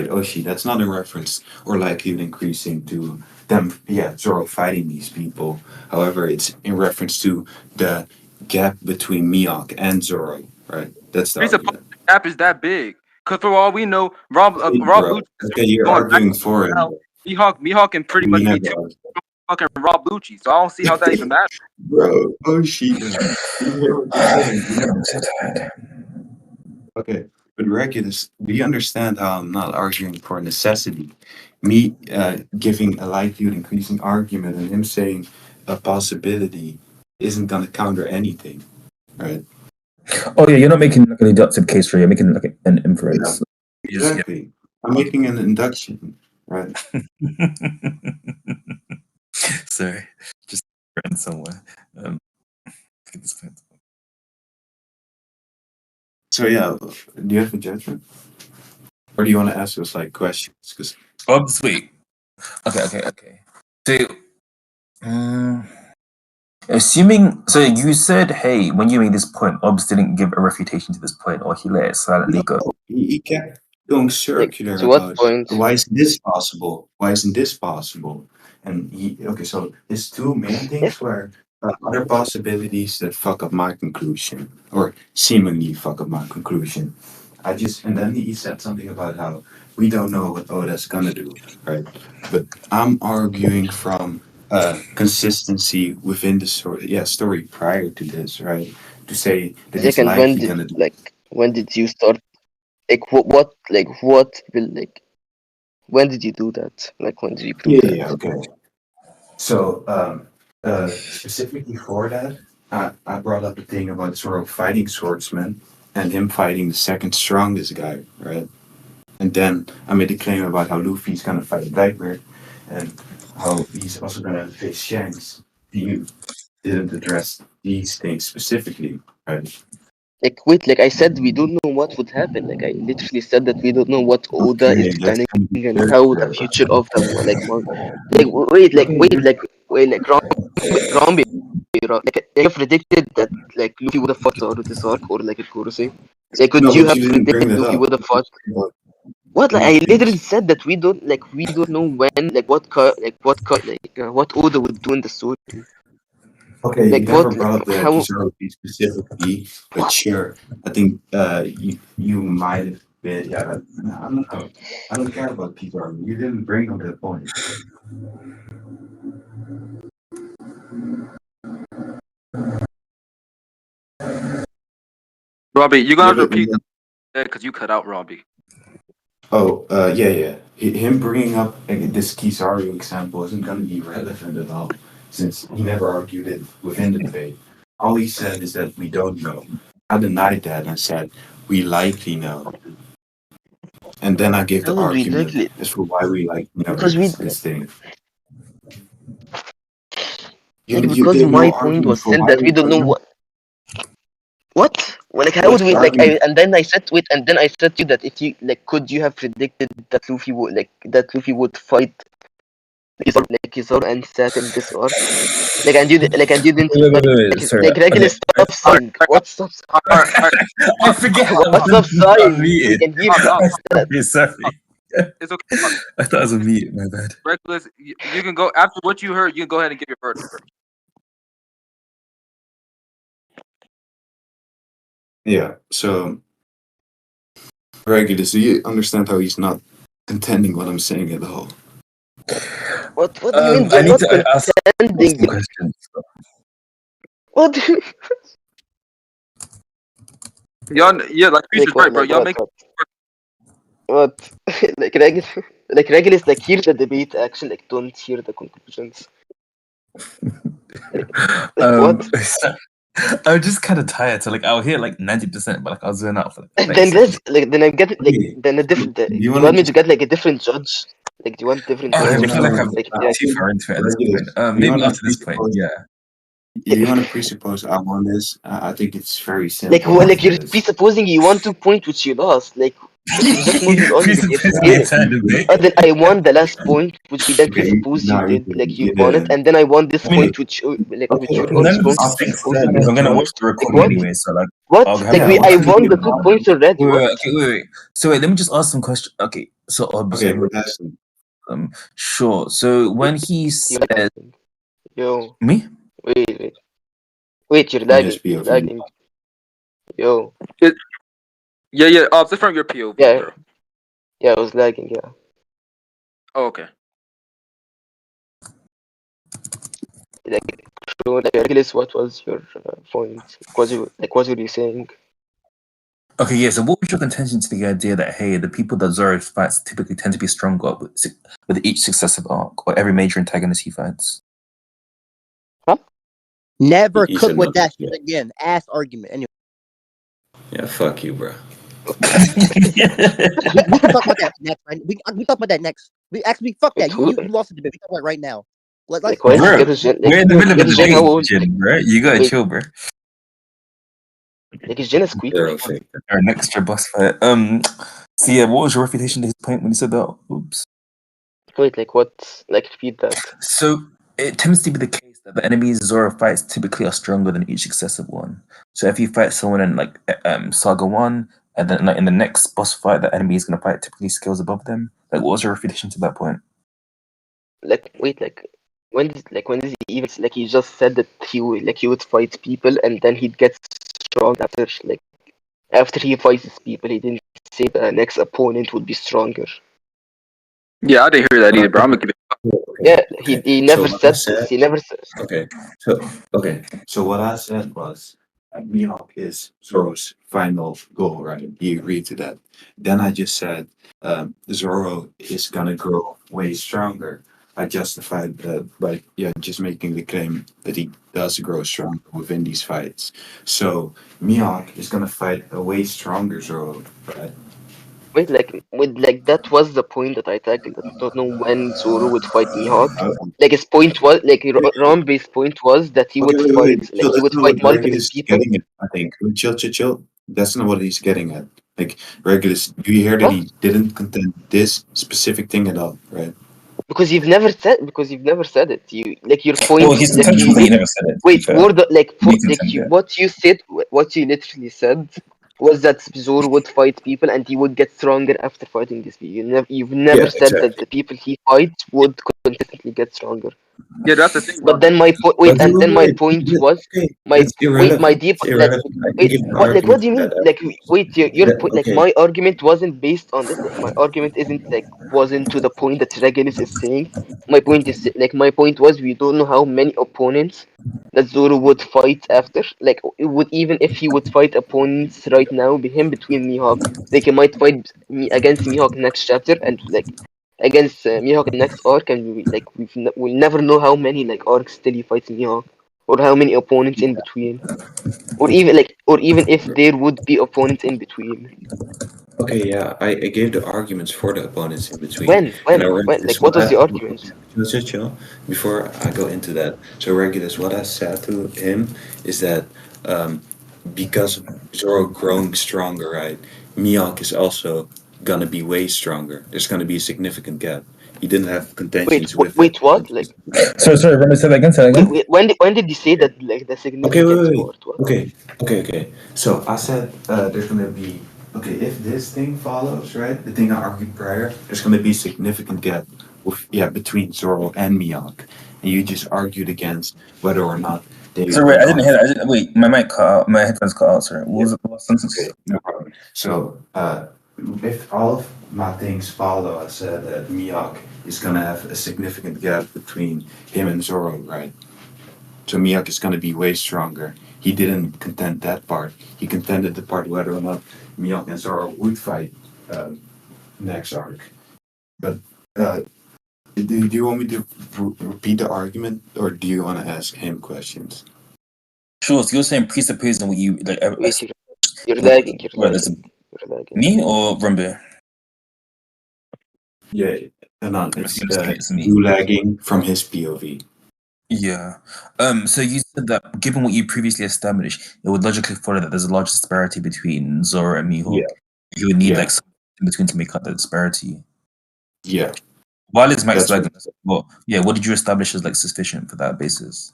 Oshi, that's not in reference or likelihood increasing to them. Yeah, Zoro fighting these people. However, it's in reference to the gap between Mihawk and Zoro. Right. That's the Presuppose argument. the gap is that big. Because for all we know, Okay, Rob bro. Lucci is Okay, you're going back arguing for it. now. Mihawk can pretty You much be never too argued. fucking Rob Lucci. So I don't see how that even matters. Bro, Oshi, do you hear what you're saying? You never I'm so tired. Okay, but Regulus, do you understand how I'm not arguing for necessity? Me giving a likelihood increasing argument and him saying a possibility isn't going to counter anything, right? Oh yeah, you're not making like an deductive case for it, you're making like an inference. Exactly. I'm making an induction, right? Sorry, just ran somewhere. Get this pen. So yeah, do you have a judgment? Or do you want to ask us like questions? Because Sweet. Okay. So, assuming, so you said, hey, when you made this point, Obs didn't give a refutation to this point, or he let it silently go. he kept going Like, circular to what about point? why isn't this possible? Why isn't this possible? And so there's two main things where other possibilities that fuck up my conclusion or seemingly fuck up my conclusion. And then he said something about how we don't know what Oda's gonna do, right? But I'm arguing from consistency within the story prior to this, right? To say that he's Second, when likely did gonna do. when did you start? Like what will when did you do that? Like when did you prove that? Okay. So, specifically for that, I brought up the thing about Zoro fighting swordsman and him fighting the second strongest guy, right? And then I made a claim about how Luffy's gonna fight Blackbeard and how he's also gonna face Shanks. You didn't address these things specifically, right? Like wait, like I said, we don't know what would happen. Like I literally said that we don't know what Oda is Okay, that's planning gonna be and very how the clear. future of the Rombey, like you predicted that like Luffy would have fought Zoro this arc or like a Kurosei. Like could No, you but have you didn't bring predicted that Luffy up. would have fought? But What? Like I these literally things. said that we don't know when what Oda would do in the story. Okay, you Like never what brought up the how Kizaru piece specifically, but sure. I think you might have been. Yeah, I don't know. I don't care about Kizaru. You didn't bring up that point. Robbie, you're gonna Yeah, have to but repeat that because you cut out Robbie. yeah. Him bringing up this Kizaru example isn't going to be relevant at all, since he never argued it within the debate. All he said is that we don't know. I denied that and said we likely know. And then I gave how the would we argument likely as for why we like because we this thing. like You because gave no my point argument was for still why that we we don't know don't. what well, like how What's would the we like argument? and then I said to you that if you like could you have predicted that Luffy would fight Kizaru and sat in this arc and you didn't Wait, sorry. regular Okay. stop sighing what stop Alright. I forget how what often stop people are sighing we muted. can hear Sorry. It's okay. I thought I was a mute, my bad. Reckless, you can go after what you heard. You can go ahead and give your verdict. Yeah. So Regulus, do you understand how he's not contending what I'm saying at all? what do you mean I they're need not to ask contending some questions. what do you Y'all, yeah, like Preach is right, bro. Y'all make what like regulars like hear the debate actually like don't hear the conclusions what I'm just kind of tired. So like I'll hear like 90%, but like I'll zone out for like 30 then seconds. then I get like Okay. then a different Do do you you want want me to? to get like a different judge like do you want different Oh, I judge or feel like something I'm like too far into it at this point. Do you Maybe want to after this point, presuppose? yeah. You want to presuppose I won this? I think it's very like simple well, like after you're this. presupposing you want to point which you lost like Just moving on with Presuppose the the entire debate. then I won the last point, which we then Okay, presuppose you nah, you did, like you didn't. won it, and then I won this I mean, point, which which Okay, you're okay. also none of this going to makes presuppose sense you because I'm did gonna won watch it. the Like recording what? anyway. So like, What? I'll have Like to Yeah, I watch the won the recording. 2 points already. Wait, What? wait. So wait, let me just ask some questions. Okay, so okay, we're asking. sure. So when he You said lagging. Yo, me, wait, you're From his lagging. You're POV. lagging. Yo, Yeah. It's from your POV, yeah, bro. yeah, I was lagging. Yeah, Oh, okay. like, so, like, Regulus, what was your point? What were you saying? okay, yeah. So what was your contention to the idea that hey, the people that Zoro fights typically tend to be stronger with each successive arc or every major antagonist he fights? Never He cook said with nothing. that shit again. Ass argument. Anyway, Yeah, fuck you, bro. we can talk about that next. Right? We talk about that next. We actually fuck that. Wait, You lost the debate. We talk about it right now. Let's like, talk why is about it. Bro, Jen, we're in the middle of a Jen, how debate, old? Jin, bro. You gotta Wait, chill, bro. like, is Jen a squeaker? Zero fake. Or an extra boss fight. So yeah, what was your refutation to his point when he said that? Oops. Wait, like what? Like repeat that. So it tends to be the case that the enemies Zoro fights typically are stronger than each successive one. So if you fight someone in like Saga 1, and then like, in the next boss fight, the enemy is gonna fight typically skills above them. Like, what was your refutation to that point? Like wait, when did he even like he just said that he would fight people and then he'd get strong after he fights these people. He didn't say the next opponent would be stronger. Yeah, I didn't hear that either, bro. I'm gonna give it. Okay, Yeah, okay. he So never what I said said. this. He never said. So what I said was, Mihawk is Zoro's final goal, right? You agreed to that. Then I just said, Zoro is gonna grow way stronger. I justified that by just making the claim that he does grow stronger within these fights. So Mihawk is gonna fight a way stronger Zoro, right? Wait, that was the point that I tackled. I don't know when Zoro would fight Mihawk. Like his point was Rombey's point was that he Okay, would wait. fight Chill, he that's would not fight what multiple Regulus is people. getting at, I think. Chill. That's not what he's getting at. Like, Regulus, do you hear that What? he didn't contend this specific thing at all, right? Because you've never said it. You like your point. Well, he's Like contention you that he lit. never said it. To be Wait, fair, word like me like contend it. what you literally said was that Zoro would fight people and he would get stronger after fighting these people. You've never Yeah, said that exactly. the people he fights would consistently get stronger. Yeah, that's the thing, But bro. then my point. Wait, Okay, and then my wait. point was Okay, my that's wait my irrelevant. deep It's like irrelevant. I can wait give an what argument do you for mean that. like wait your point like Okay. my argument wasn't based on this. Like my argument wasn't to the point that Regulus is saying. My point was we don't know how many opponents that Zoro would fight after. Like it would, even if he would fight opponents right now, be him between Mihawk, like he might fight me against Mihawk next chapter and like against Mihawk next arc, and we'll never know how many like arcs still he fights Mihawk, or how many opponents in between, or even if there would be opponents in between. Okay, yeah, I gave the arguments for the opponents in between. When And I when Regulus, like what what was I the argument? chill before I go into that. So Regulus, what I said to him is that because of Zoro growing stronger, right? Mihawk is also gonna be way stronger. There's gonna be a significant gap. He didn't have contentions with that. Wait, what? Like Sorry, Remy, say that again. Say that again. when did you say that? Like the Okay, significance wait. part? What? Okay. So I said there's gonna be if this thing follows, right? The thing I argued prior, there's gonna be significant gap between Zoro and Mihawk, and you just argued against whether or not they So are wait, I didn't going. hear that. Wait, my mic cut out. My headphones cut out. Sorry, what was the last sentence? Okay, no problem. So if all of my things follow, I said that Mihawk is gonna have a significant gap between him and Zoro, right? So Mihawk is going to be way stronger. He didn't contend that part. He contended the part whether or not Mihawk and Zoro would fight next arc. But do you want me to repeat the argument, or do you want to ask him questions? Sure. So you're saying presupposing what you like. Wait, you're lagging. Me or Rombey? Yeah, no, I'm it's assuming it's me. you lagging from his POV. Yeah. So you said that given what you previously established, it would logically follow that there's a large disparity between Zoro and Mihawk. Yeah. You would need Yeah. like some in between to make up the disparity. Yeah. While it's Max That's Wagon, well, yeah, what did you establish as like sufficient for that basis?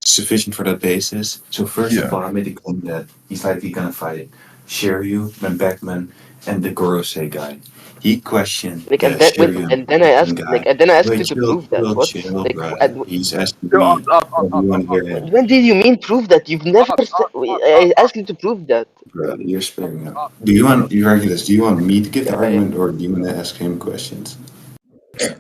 sufficient for that basis. So first of Yeah. all, I made a claim that he's likely gonna fight Shiryu, Ben Beckman, and the Gorosei guy. He questioned Like, the and then wait, Shiryu and then I asked, guy. and then I asked Wait, you to chill, prove that. chill, What? chill, Like, bro. and He's asking Yo, me what do you want to hear him. when did you mean prove that? You've never said. I asked you to prove that. Bro, you're sparing up. Do you want you argue this? Do you want me to give the argument or do you want to ask him questions?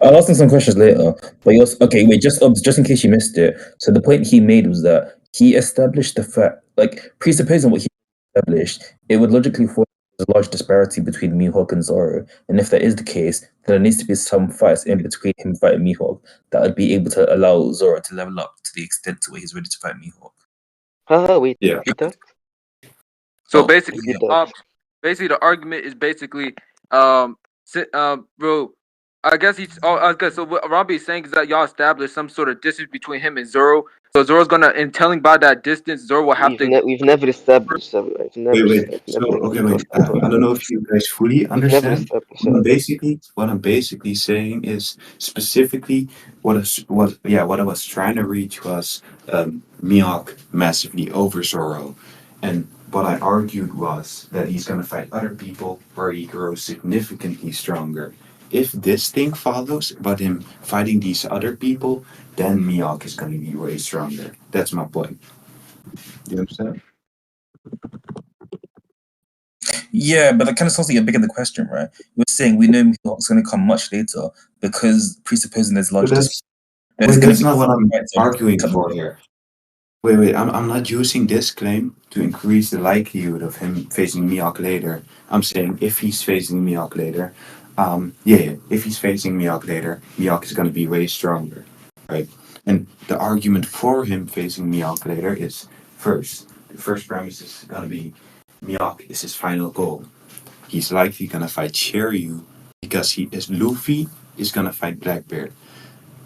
I'll ask him some questions later. But you're okay. Wait, just in case you missed it. So the point he made was that he established the fact, like presupposing what he established, it would logically follow there's a large disparity between Mihawk and Zoro. And if that is the case, then there needs to be some fights in between him fighting Mihawk that would be able to allow Zoro to level up to the extent to where he's ready to fight Mihawk. Wait, Yeah. repeat that. So Oh, basically, yeah. basically the argument is basically, bro. I guess he's. Oh, I guess so. What Rombey is saying is that y'all established some sort of distance between him and Zoro. So Zoro's gonna, in telling by that distance, Zoro will have to. We've never established that. I've never. Wait. So okay, wait. I don't know if you guys fully We've never understand. established What I'm basically saying is specifically what I was trying to reach was Mihawk massively over Zoro, and what I argued was that he's gonna fight other people where he grows significantly stronger. If this thing follows about him fighting these other people, then Mihawk is gonna be way stronger. That's my point. You understand? Yeah, but that kind of sounds like you're bigger the question, right? You're saying we know Mihawk's going to come much later because presupposing there's large. That's not what I'm arguing for here. Wait, I'm not using this claim to increase the likelihood of him facing Mihawk later. I'm saying if he's facing Mihawk later, if he's facing Mihawk later, Mihawk is going to be way stronger, right? And the argument for him facing Mihawk later is the first premise is going to be Mihawk is his final goal. He's likely going to fight Shiryu because Luffy is going to fight Blackbeard,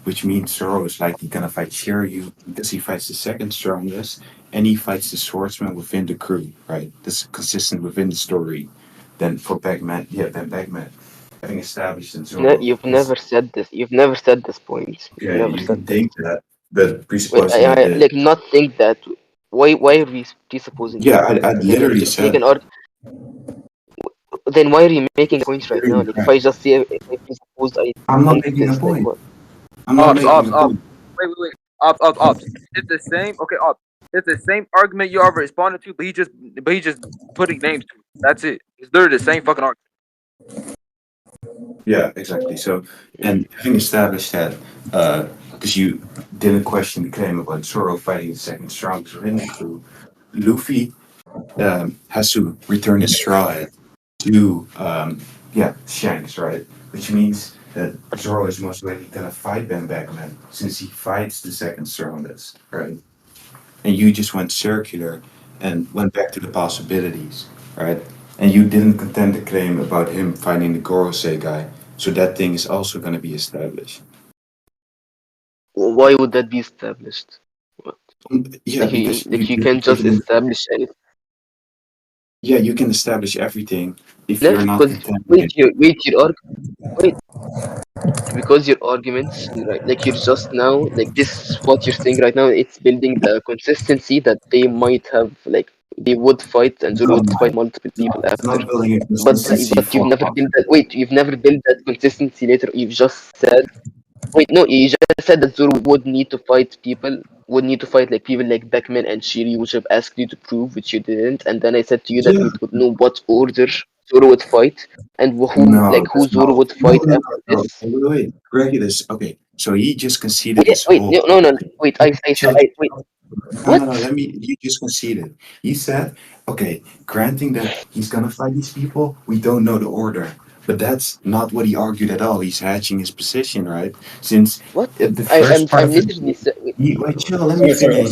which means Zoro is likely gonna fight Shiryu because he fights the second strongest and he fights the swordsman within the crew, right? That's consistent within the story. Then for Bagman, having established that Zoro. You've never said this. You've never said this point. You've Yeah, never you said can think that, but Wait, presupposing I did. like not think that. Why are we presupposing? Yeah, that? I literally Like, said. Then why are you making a point right now? Like if I just say if I presuppose I. I'm not making a this, point. Like, what? I'm not making a point. Wait. Ops. It's the same. Okay, Ops. It's the same argument you already responded to, but he just putting names to it. That's it. It's literally the same fucking argument. Yeah, exactly. So, and having established that, because you didn't question the claim about Zoro fighting the second strongest within the crew, Luffy has to return his straw hat to Shanks, right? Which means that Zoro is most likely gonna fight Ben Beckman since he fights the second strongest, right? And you just went circular and went back to the possibilities, right? And you didn't contend the claim about him fighting the Gorosei guy, so that thing is also gonna be established. Why would that be established? Yeah, because you can just establish anything. Yeah, you can establish everything if No, you're not because because your arguments, right? Like you're just now, like this, what you're saying right now, it's building the consistency that they might have, like they would fight and Zoro would fight multiple people after. Not building a But consistency you've for- never built that. Wait, you've never built that consistency later. You've just said. Wait, no, you just said that Zoro would need to fight people, would need to fight like people like Beckman and Shiri, which I've asked you to prove, which you didn't. And then I said to you that we would know what order Zoro would fight and who Zoro would fight after this. Wait, Regulus. Okay, so he just conceded his Wait, whole. no. Wait, wait. What? No. You just conceded. He said, okay, granting that he's gonna fight these people, we don't know the order. But that's not what he argued at all. He's hatching his position, right? Since what? the first part I'm of literally wait, chill. Let me finish.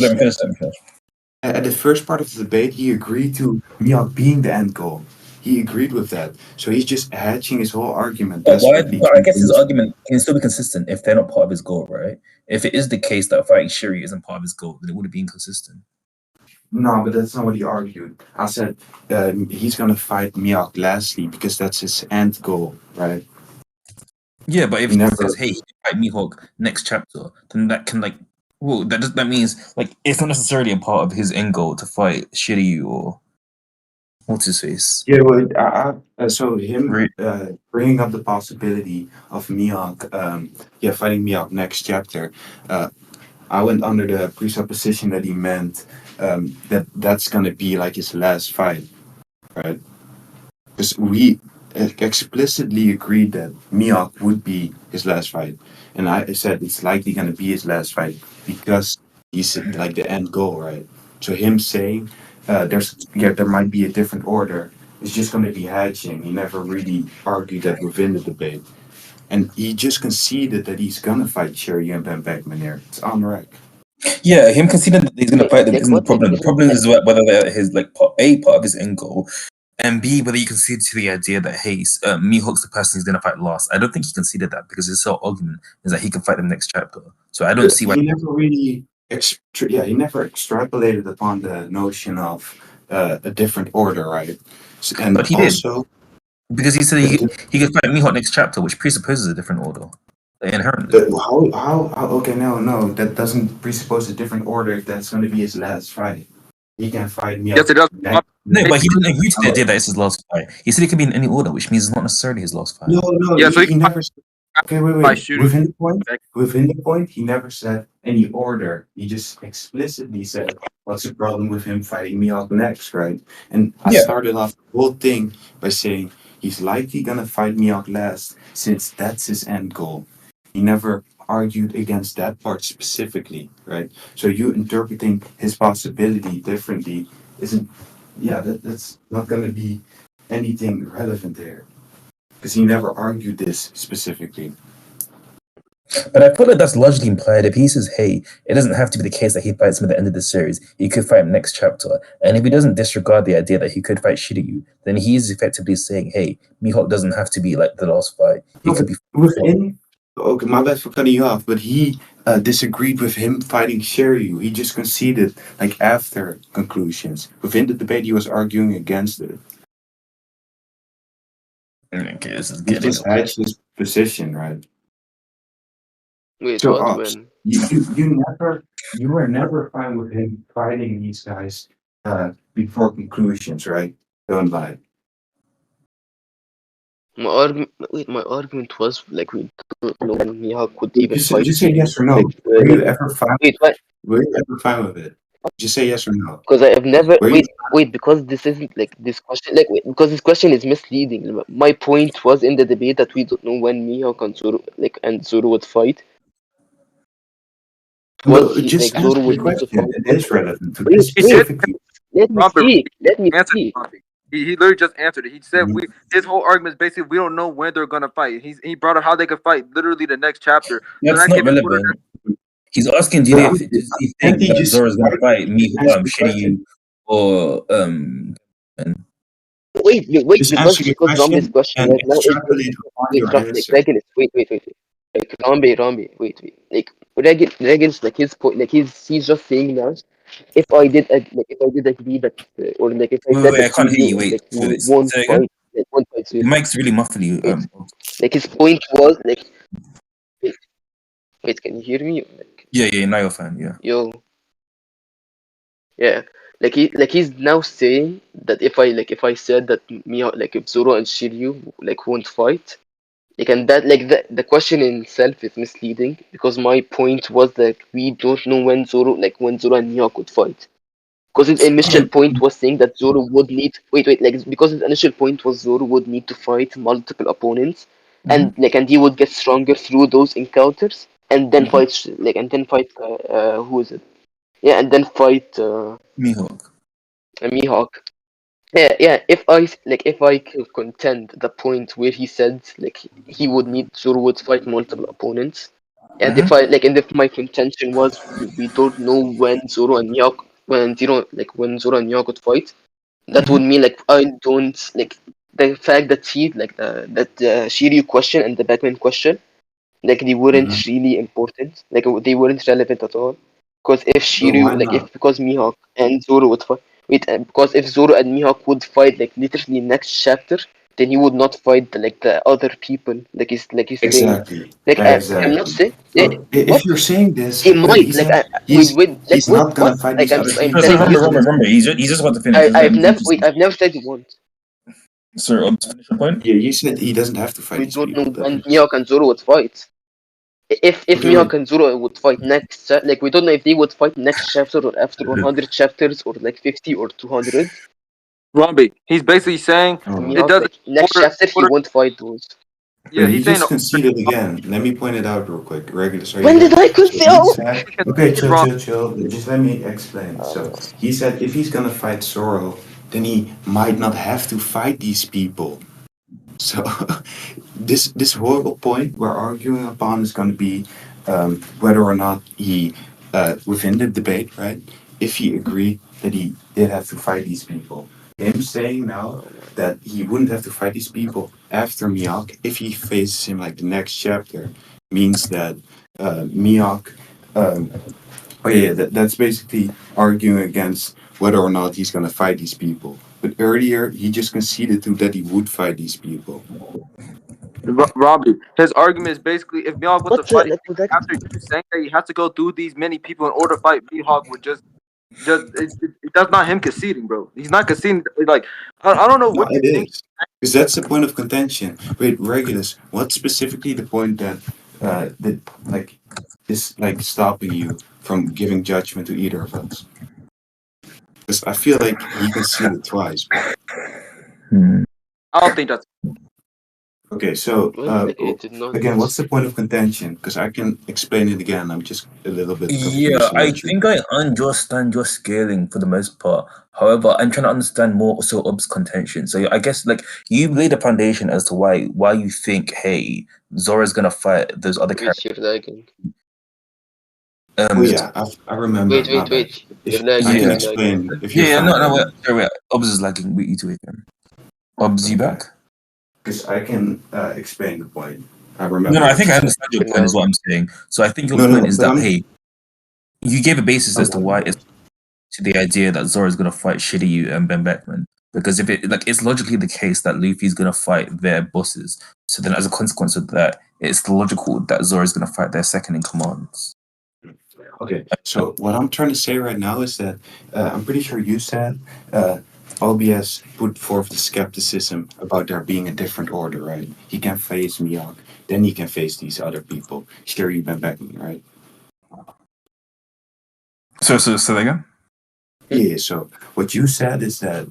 At the first part of the debate, he agreed to Mihawk being the end goal. He agreed with that. So he's just hatching his whole argument. But I guess his argument can still be consistent if they're not part of his goal, right? If it is the case that fighting Shiri isn't part of his goal, then it would have been consistent. No, but that's not what he argued. I said he's gonna fight Mihawk lastly because that's his end goal, right? Yeah, but if He he never. says, "Hey, you fight Mihawk next chapter," then that can like, well, that means like it's not necessarily a part of his end goal to fight Shiryu or what's his face. Yeah, well, so him Right. bringing up the possibility of Mihawk, fighting Mihawk next chapter. I went under the presupposition that he meant that's gonna be like his last fight, right? Because we explicitly agreed that Mihawk would be his last fight, and I said it's likely gonna be his last fight because he's like the end goal, right? So him saying there might be a different order. It's just gonna be hatching. He never really argued that within the debate, and he just conceded that he's gonna fight Cherry and Ben Beckman there. It's on rec. Yeah, him conceding that he's gonna fight them Like isn't the what? Like problem. The this is problem is whether they're his like part of his end goal. And B, whether you concede to the idea that hey, Mihawk's the person who's gonna fight last. I don't think he conceded that because his whole argument is that he can fight them next chapter. So I don't see why. He never really he never extrapolated upon the notion of a different order, right? And But he did also, because he said he could fight Mihawk next chapter, which presupposes a different order inherently. how okay, no, that doesn't presuppose a different order if that's going to be his last fight. He can fight me. Yes, it does. No, but he didn't agree to the idea that it's his last fight. He said it could be in any order, which means it's not necessarily his last fight. No, Yeah, so he never. Okay, wait. Shooting. Within the point, he never said any order. He just explicitly said, "What's the problem with him fighting me out next?" Right? And I started off the whole thing by saying he's likely gonna fight me out last, since that's his end goal. He never argued against that part specifically, right? So you interpreting his possibility differently isn't. Yeah, that's not gonna be anything relevant there. Because he never argued this specifically. But I feel like that's largely implied. If he says, "Hey, it doesn't have to be the case that he fights him at the end of the series. He could fight him next chapter," and if he doesn't disregard the idea that he could fight Shiryu, then he is effectively saying, "Hey, Mihawk doesn't have to be like the last fight. He could be within." Okay, my bad for cutting you off, but he disagreed with him fighting Shiryu. He just conceded like after conclusions. Within the debate, he was arguing against it. Okay, this is He getting just hedged his position, right? Wait, So, what? Ops, When? you were never fine with him fighting these guys before conclusions, right? Don't lie. My argument was like we don't know when Mihawk could even fight. Just say yes or no. Like, Were you ever fine? wait, what? Were you ever fine with it? Just say yes or no. Because I have never Were you- wait because this isn't like this question because this question is misleading. My point was in the debate that we don't know when Mihawk and Zoro would fight. No, Was he, just like Zoro answer the would need to question. fight? It is relevant to Wait, this specifically. let me Robert, speak. Let me answered speak. it. He literally just answered it. He said Mhm. his whole argument is basically we don't know when they're gonna fight. He brought up how they could fight literally the next chapter. That's that not gave him relevant. He's asking, do But you think he that just Zora's gonna fight answer the Shiryu question. or Wait, Just because answer your Rombay's question question and right now is extrapolate upon wait, your like answer. Regan is wait. Like Rombey, wait. Like Regan's like his point, like he's just saying now. If I did agree that, or like if I Wait, said I that can't hear you. Shiryu Wait, won't say again. fight, like won't fight Your Zoro. mic's really muffly. Wait, like his point was like, wait, can you hear me? Like, Yeah, now you're fine. Yeah. yo, yeah, he's now saying that if I said that like if Zoro and Shiryu like won't fight, like and that like the question in itself is misleading because my point was that we don't know when Zoro and Mihawk would fight. Because his initial point was saying that Zoro would need because his initial point was Zoro would need to fight multiple opponents, and he would get stronger through those encounters, and then fight who is it? Yeah, and then fight Mihawk. Mihawk. Yeah. If I could contend the point where he said like he would need Zoro would fight multiple opponents, and if my contention was we don't know when Zoro and Mihawk when Zoro and Mihawk would fight, that would mean like I don't like the fact that the Shiryu question and the Batman question like they weren't really important, like they weren't relevant at all. Because if But Shiryu, why like, not? because Mihawk and Zoro would fight, because if Zoro and Mihawk would fight, like, literally next chapter, then he would not fight like the other people, like he's saying, Exactly. like, I'm not Exactly. saying, So what if you're saying this, he wait, he might, like, said wait, like, he's wait, not what? gonna fight Like, these other I'm So, people. so telling you, remember, he's just about to finish. Just let him finish. I've never said you won't. Sir, finish your point. Yeah, you said he doesn't have to fight We these don't know people. when Mihawk and Zoro would fight. If Okay, Mihawk wait. and Zoro would fight next, like, we don't know if they would fight next chapter or after 100 chapters or like 50 or 200. Rombey, he's basically saying All right. it Mihawk, doesn't like, next order, chapter he order. won't fight those. Yeah, Wait, he he's saying just conceded again. Let me point it out real quick. Regular, are you When did there? I So concede? he Oh, said, he can okay, see it wrong. chill. Just let me explain. So he said if he's gonna fight Zoro, then he might not have to fight these people. So this horrible point we're arguing upon is going to be whether or not he within the debate, right? If he agreed that he did have to fight these people, him saying now that he wouldn't have to fight these people after Mihawk if he faces him like the next chapter means that Mihawk. Oh yeah, that's basically arguing against whether or not he's going to fight these people. But earlier, he just conceded to that he would fight these people. Robbie, his argument is basically if Mihawk wants to what's it? fight Like, like, after you saying that he has to go through these many people in order to fight Mihawk would just that's not him conceding, bro. He's not conceding. Like I don't know No, what you it think. is. Because that's the point of contention. Wait, Regulus, what's specifically the point that like is like stopping you from giving judgment to either of us? Because I feel like he conceded twice. I don't think that's Okay, so like, it did not. again, what's the point of contention? Because I can explain it again. I'm just a little bit Yeah, confused on I what you. think I understand your scaling for the most part. However, I'm trying to understand more also Ob's contention. So I guess like you laid a foundation as to why you think, hey, Zora's gonna fight those other characters. Wait, you're lagging. Oh yeah, I remember. Wait, My wait, bad. wait. You're If I lagging. can You're lagging. explain, if you're Yeah, fine, no, right? wait, Obs is lagging. Wait, you two again. Obs, you back? Because I can explain the point. I No, remember I what think you I said. understand your For point, now. is what I'm saying. So I think your No, point is but that, I'm. hey, you gave a basis as to Okay. why it's to the idea that Zora's gonna fight Shiryu and Ben Beckman. Because if it like it's logically the case that Luffy's gonna fight their bosses. So then as a consequence of that, it's logical that Zora's gonna fight their second in commands. Okay, so what I'm trying to say right now is that I'm pretty sure you said OBS put forth the skepticism about there being a different order, right? He can face Mihawk, then he can face these other people. Sure, you've been back me, right? So that again? Yeah, so what you said is that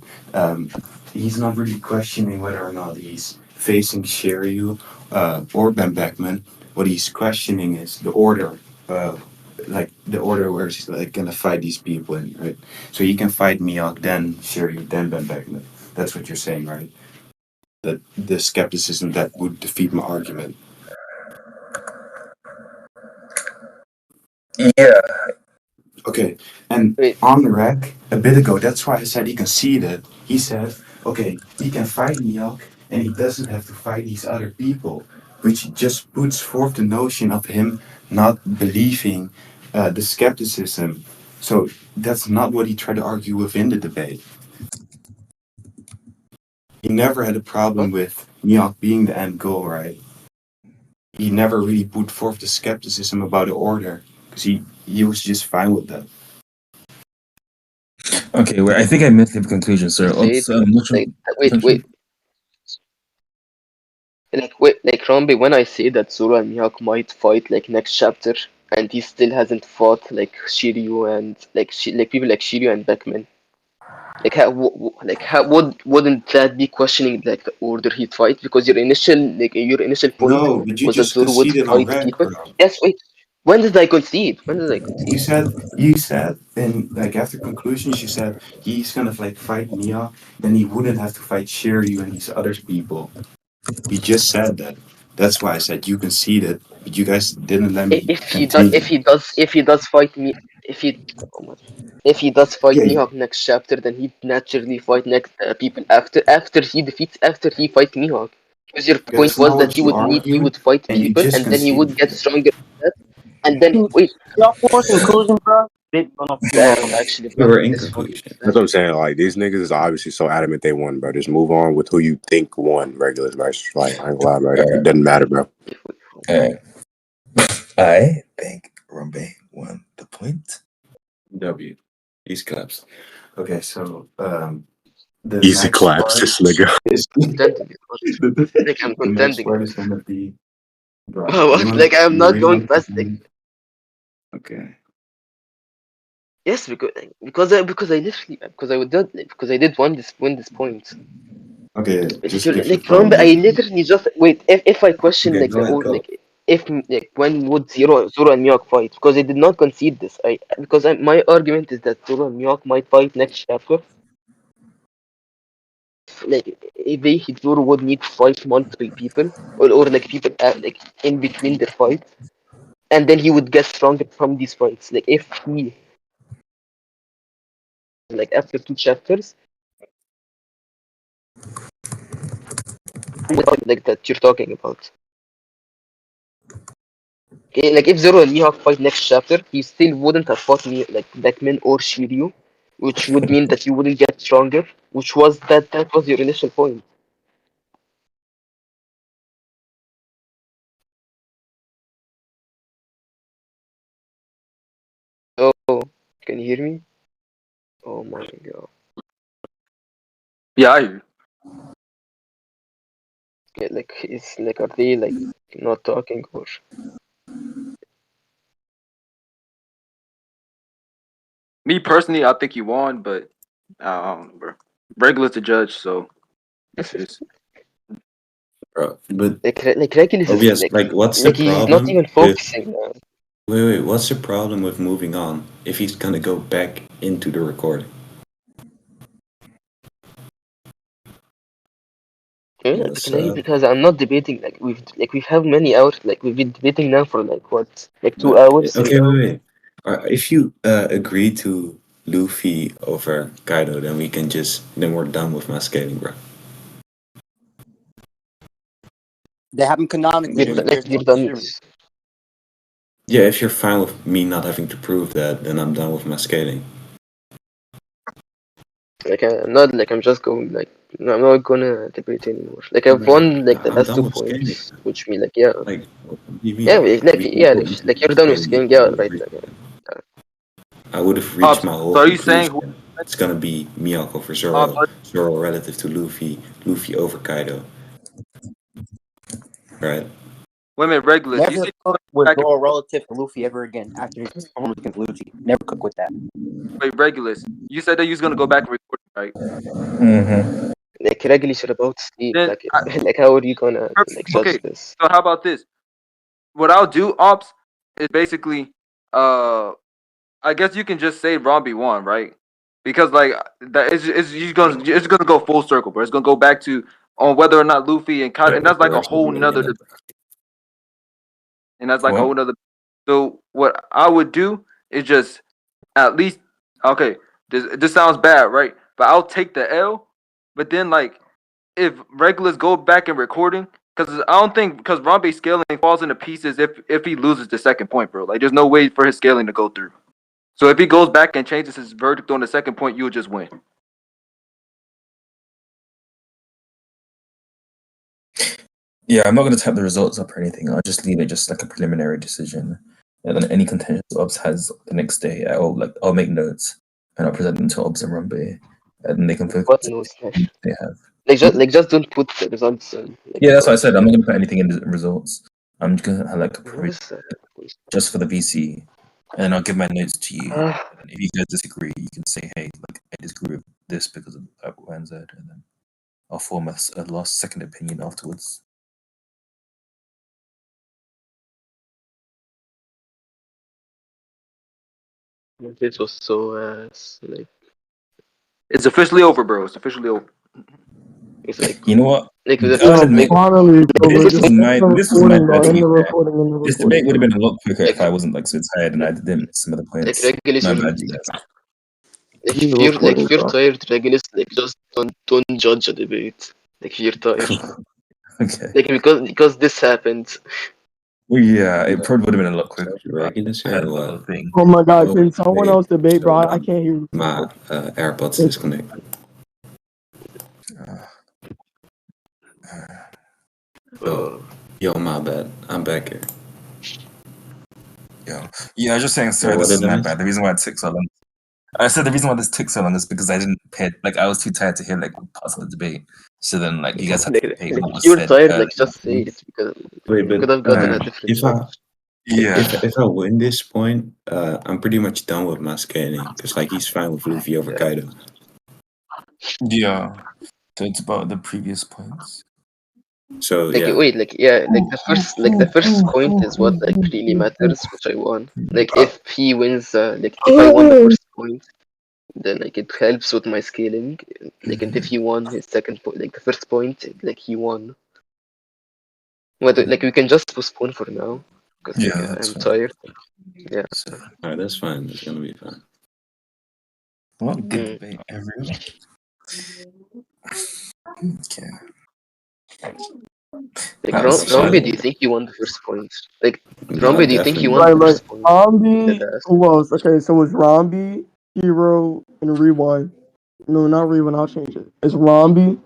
he's not really questioning whether or not he's facing Shiryu or Ben Beckman. What he's questioning is the order, like the order where he's like gonna fight these people in, right? So he can fight Mihawk, then Shiryu, then Ben Beckman. That's what you're saying, right? That the skepticism that would defeat my argument. Yeah. Okay, and Wait. on the rack a bit ago, that's why I said he conceded. He said, okay, he can fight Mihawk and he doesn't have to fight these other people, which just puts forth the notion of him not believing the skepticism. So that's not what he tried to argue within the debate. He never had a problem with Mihawk being the end goal, right? He never really put forth the skepticism about the order because he was just fine with that. Okay, well, I think I missed the conclusion, sir. Said, What's your like, wait. Like, Rombey, when I say that Zoro and Mihawk might fight like next chapter, and he still hasn't fought like Shiryu and like people like Shiryu and Beckman, like how wouldn't that be questioning like the order he'd fight? Because your initial point No, but you was that just Zoro would conceded on fight rec, people. bro. Yes, wait. When did I concede? When did I concede? You said in like after conclusions you said he's gonna like fight Mia, then he wouldn't have to fight Shiryu and these other people. You just said that. That's why I said you conceded, but you guys didn't let me continue. If he does fight me, if he oh my- if he does fight Yeah, Mihawk next chapter, then he'd naturally fight next people after he fight Mihawk. Because your point that's was not that what you he argued, would fight and you people, just and then he conceded would get that. stronger. And then wait, Y'all force inclusion, bro. Damn, actually, We were in this one. conclusion. That's what I'm saying. Like these niggas is obviously so adamant they won, bro. Just move on with who you think won regulars, bro. It's like I ain't gonna lie, bro. It doesn't matter, bro. Alright. I think Rombey won the point. W. These claps. Okay, so the Easy next claps, part this nigga. is Contending. Like, I'm the next contending. part is gonna be. Bro, Like, I'm not going past. Like, Okay. yes, because I literally because I did win this point. Okay, Like, just you're, give your like Rombe, problem. I literally just wait. If I question Okay, like go the ahead, whole go. like if like when would Zoro and Mihawk fight? Because I did not concede this. My argument is that Zoro and Mihawk might fight next chapter. Like if they Zoro would need to fight multiple people or like people like in between the fights, and then he would get stronger from these fights. Like if he like after 2 chapters, like that you're talking about. Like if Zoro and Mihawk fight next chapter, he still wouldn't have fought me like Beckman or Shiryu, which would mean that you wouldn't get stronger, which was that was your initial point. Oh, can you hear me? Oh my god. Yeah, I hear you. Yeah, like it's like are they like not talking or Me personally, I think he won, but I don't know, bro. Regular's the judge, so it's Bro, but like Regulus is obvious, like, what's the like he's not problem even with? focusing now. Wait, what's the problem with moving on if he's gonna go back into the recording? Yeah, Yes, because I'm not debating we've have many hours we've been debating now for like what like 2 but hours 3 okay, hours. wait. If you agree to Luffy over Kaido, then we're done with mascaling, bro. They haven't canonically. You're, So there's no you're done. issue. Yeah, if you're fine with me not having to prove that, then I'm done with mascaling. Like I'm not I'm just going I'm not gonna debate anymore. Like I've won like the I'm last done 2 with scaling. points, which mean like yeah. Like, what do you mean? Yeah, We can go into like you're done with mascaling, skiing, yeah, right. I would have reached my whole so are you saying conclusion. It's gonna be Mihawk over Hobbs, Zoro, Zoro relative to Luffy, Luffy over Kaido. Right? wait a minute, Regulus? You Never said cook with back Zoro relative to Luffy ever again after his performance against Luffy. Never cook with that. wait, Regulus. You said that you was gonna go back and record, right? Mm-hmm. Like regularly should about sleep. Then Like how are you gonna okay. judge this? So how about this? What I'll do, Ops, is basically I guess you can just say Rombey won, right? Because like that it's gonna go full circle, bro. It's gonna go back to on whether or not Luffy and Kaido, and that's like a whole nother, and that's like a What? whole nother. So what I would do is just at least okay. This sounds bad, right? But I'll take the L. But then like if regulars go back in recording, because I don't think because Rombey's scaling falls into pieces if he loses the second point, bro. Like there's no way for his scaling to go through. So if he goes back and changes his verdict on the second point, you'll just win. Yeah, I'm not gonna type the results up or anything. I'll just leave it just like a preliminary decision. And then any contentious Obs has the next day, I'll make notes and I'll present them to Obs and Rombey, and then they can focus What on knows? what they have. Just don't put the results in. Yeah, that's what I said. I'm not gonna put anything in the results. I'm just gonna have like a provision just for the VC, and I'll give my notes to you. And if you guys disagree, you can say, "Hey, like I disagree with this because of Y and Z," and then I'll form a last second opinion afterwards. This was so It's officially over, bro. It's officially over. it's like You know what? like This the is my Finally, bro, we're this just is my in the this is my recording, bro. bad, to In be the fair. recording, in the This recording. debate would have been a lot quicker if I wasn't like so tired and I didn't miss some of the like points. Regulus My will bad, you guys. like In the if recording, you're bro. tired, Regulus just don't judge a debate. Like if you're tired. Okay. Like because this happened. Well, yeah, it probably would have been a lot quicker. Regulus I here had or another what? thing. Oh my god, Oh, can someone wait. else debate, bro? Hold I on. can't hear you. My AirPods disconnected. Yo, my bad. I'm back here. Yeah, I was just saying, sorry, What this is did I my miss? bad. The reason why it took so long. I said the reason why this took so long is because I didn't pay. Like, I was too tired to hear like parts of the debate. So then, like, you guys had to pay what If was you're said. tired, like just say it because Wait, we but could have gotten a different judge. if I win this point, I'm pretty much done with my scaling because like he's fine with Luffy over Kaido. Yeah. So it's about the previous points. So Like yeah, wait, like the first point is what like really matters, which I won. Like if he wins, like if I won the first point, then like it helps with my scaling. Like and if he won his second point, like the first point, like he won. Whether like we can just postpone for now because like that's I'm fine. tired. Yeah. alright, that's fine. It's gonna be fine. Well, good debate, everyone. Okay. Like That was Rombey, fun. do you think you won the first point? Like No, Rombey, do you think you definitely. won Right, the like first point? Rombey. Deadass. Who else? Okay, so it's Rombey, Hero, and Rewind. No, not Rewind. I'll change it. It's Rombey,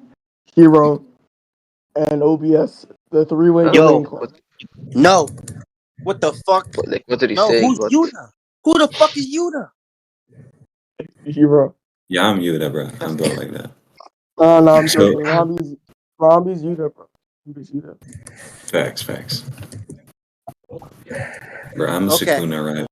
Hero, and OBS. The three-way Huh? domain Yo, class. no. What the fuck? Like what did he No, say? who's What? Yuta? Who the fuck is Yuta? Hero. Yeah, I'm Yuda, bro. I'm built like that. No, I'm So joking. Rombey's Yuta, bro. Rombey's Yuta. facts. Bro, I'm a Okay. Sukuna, right?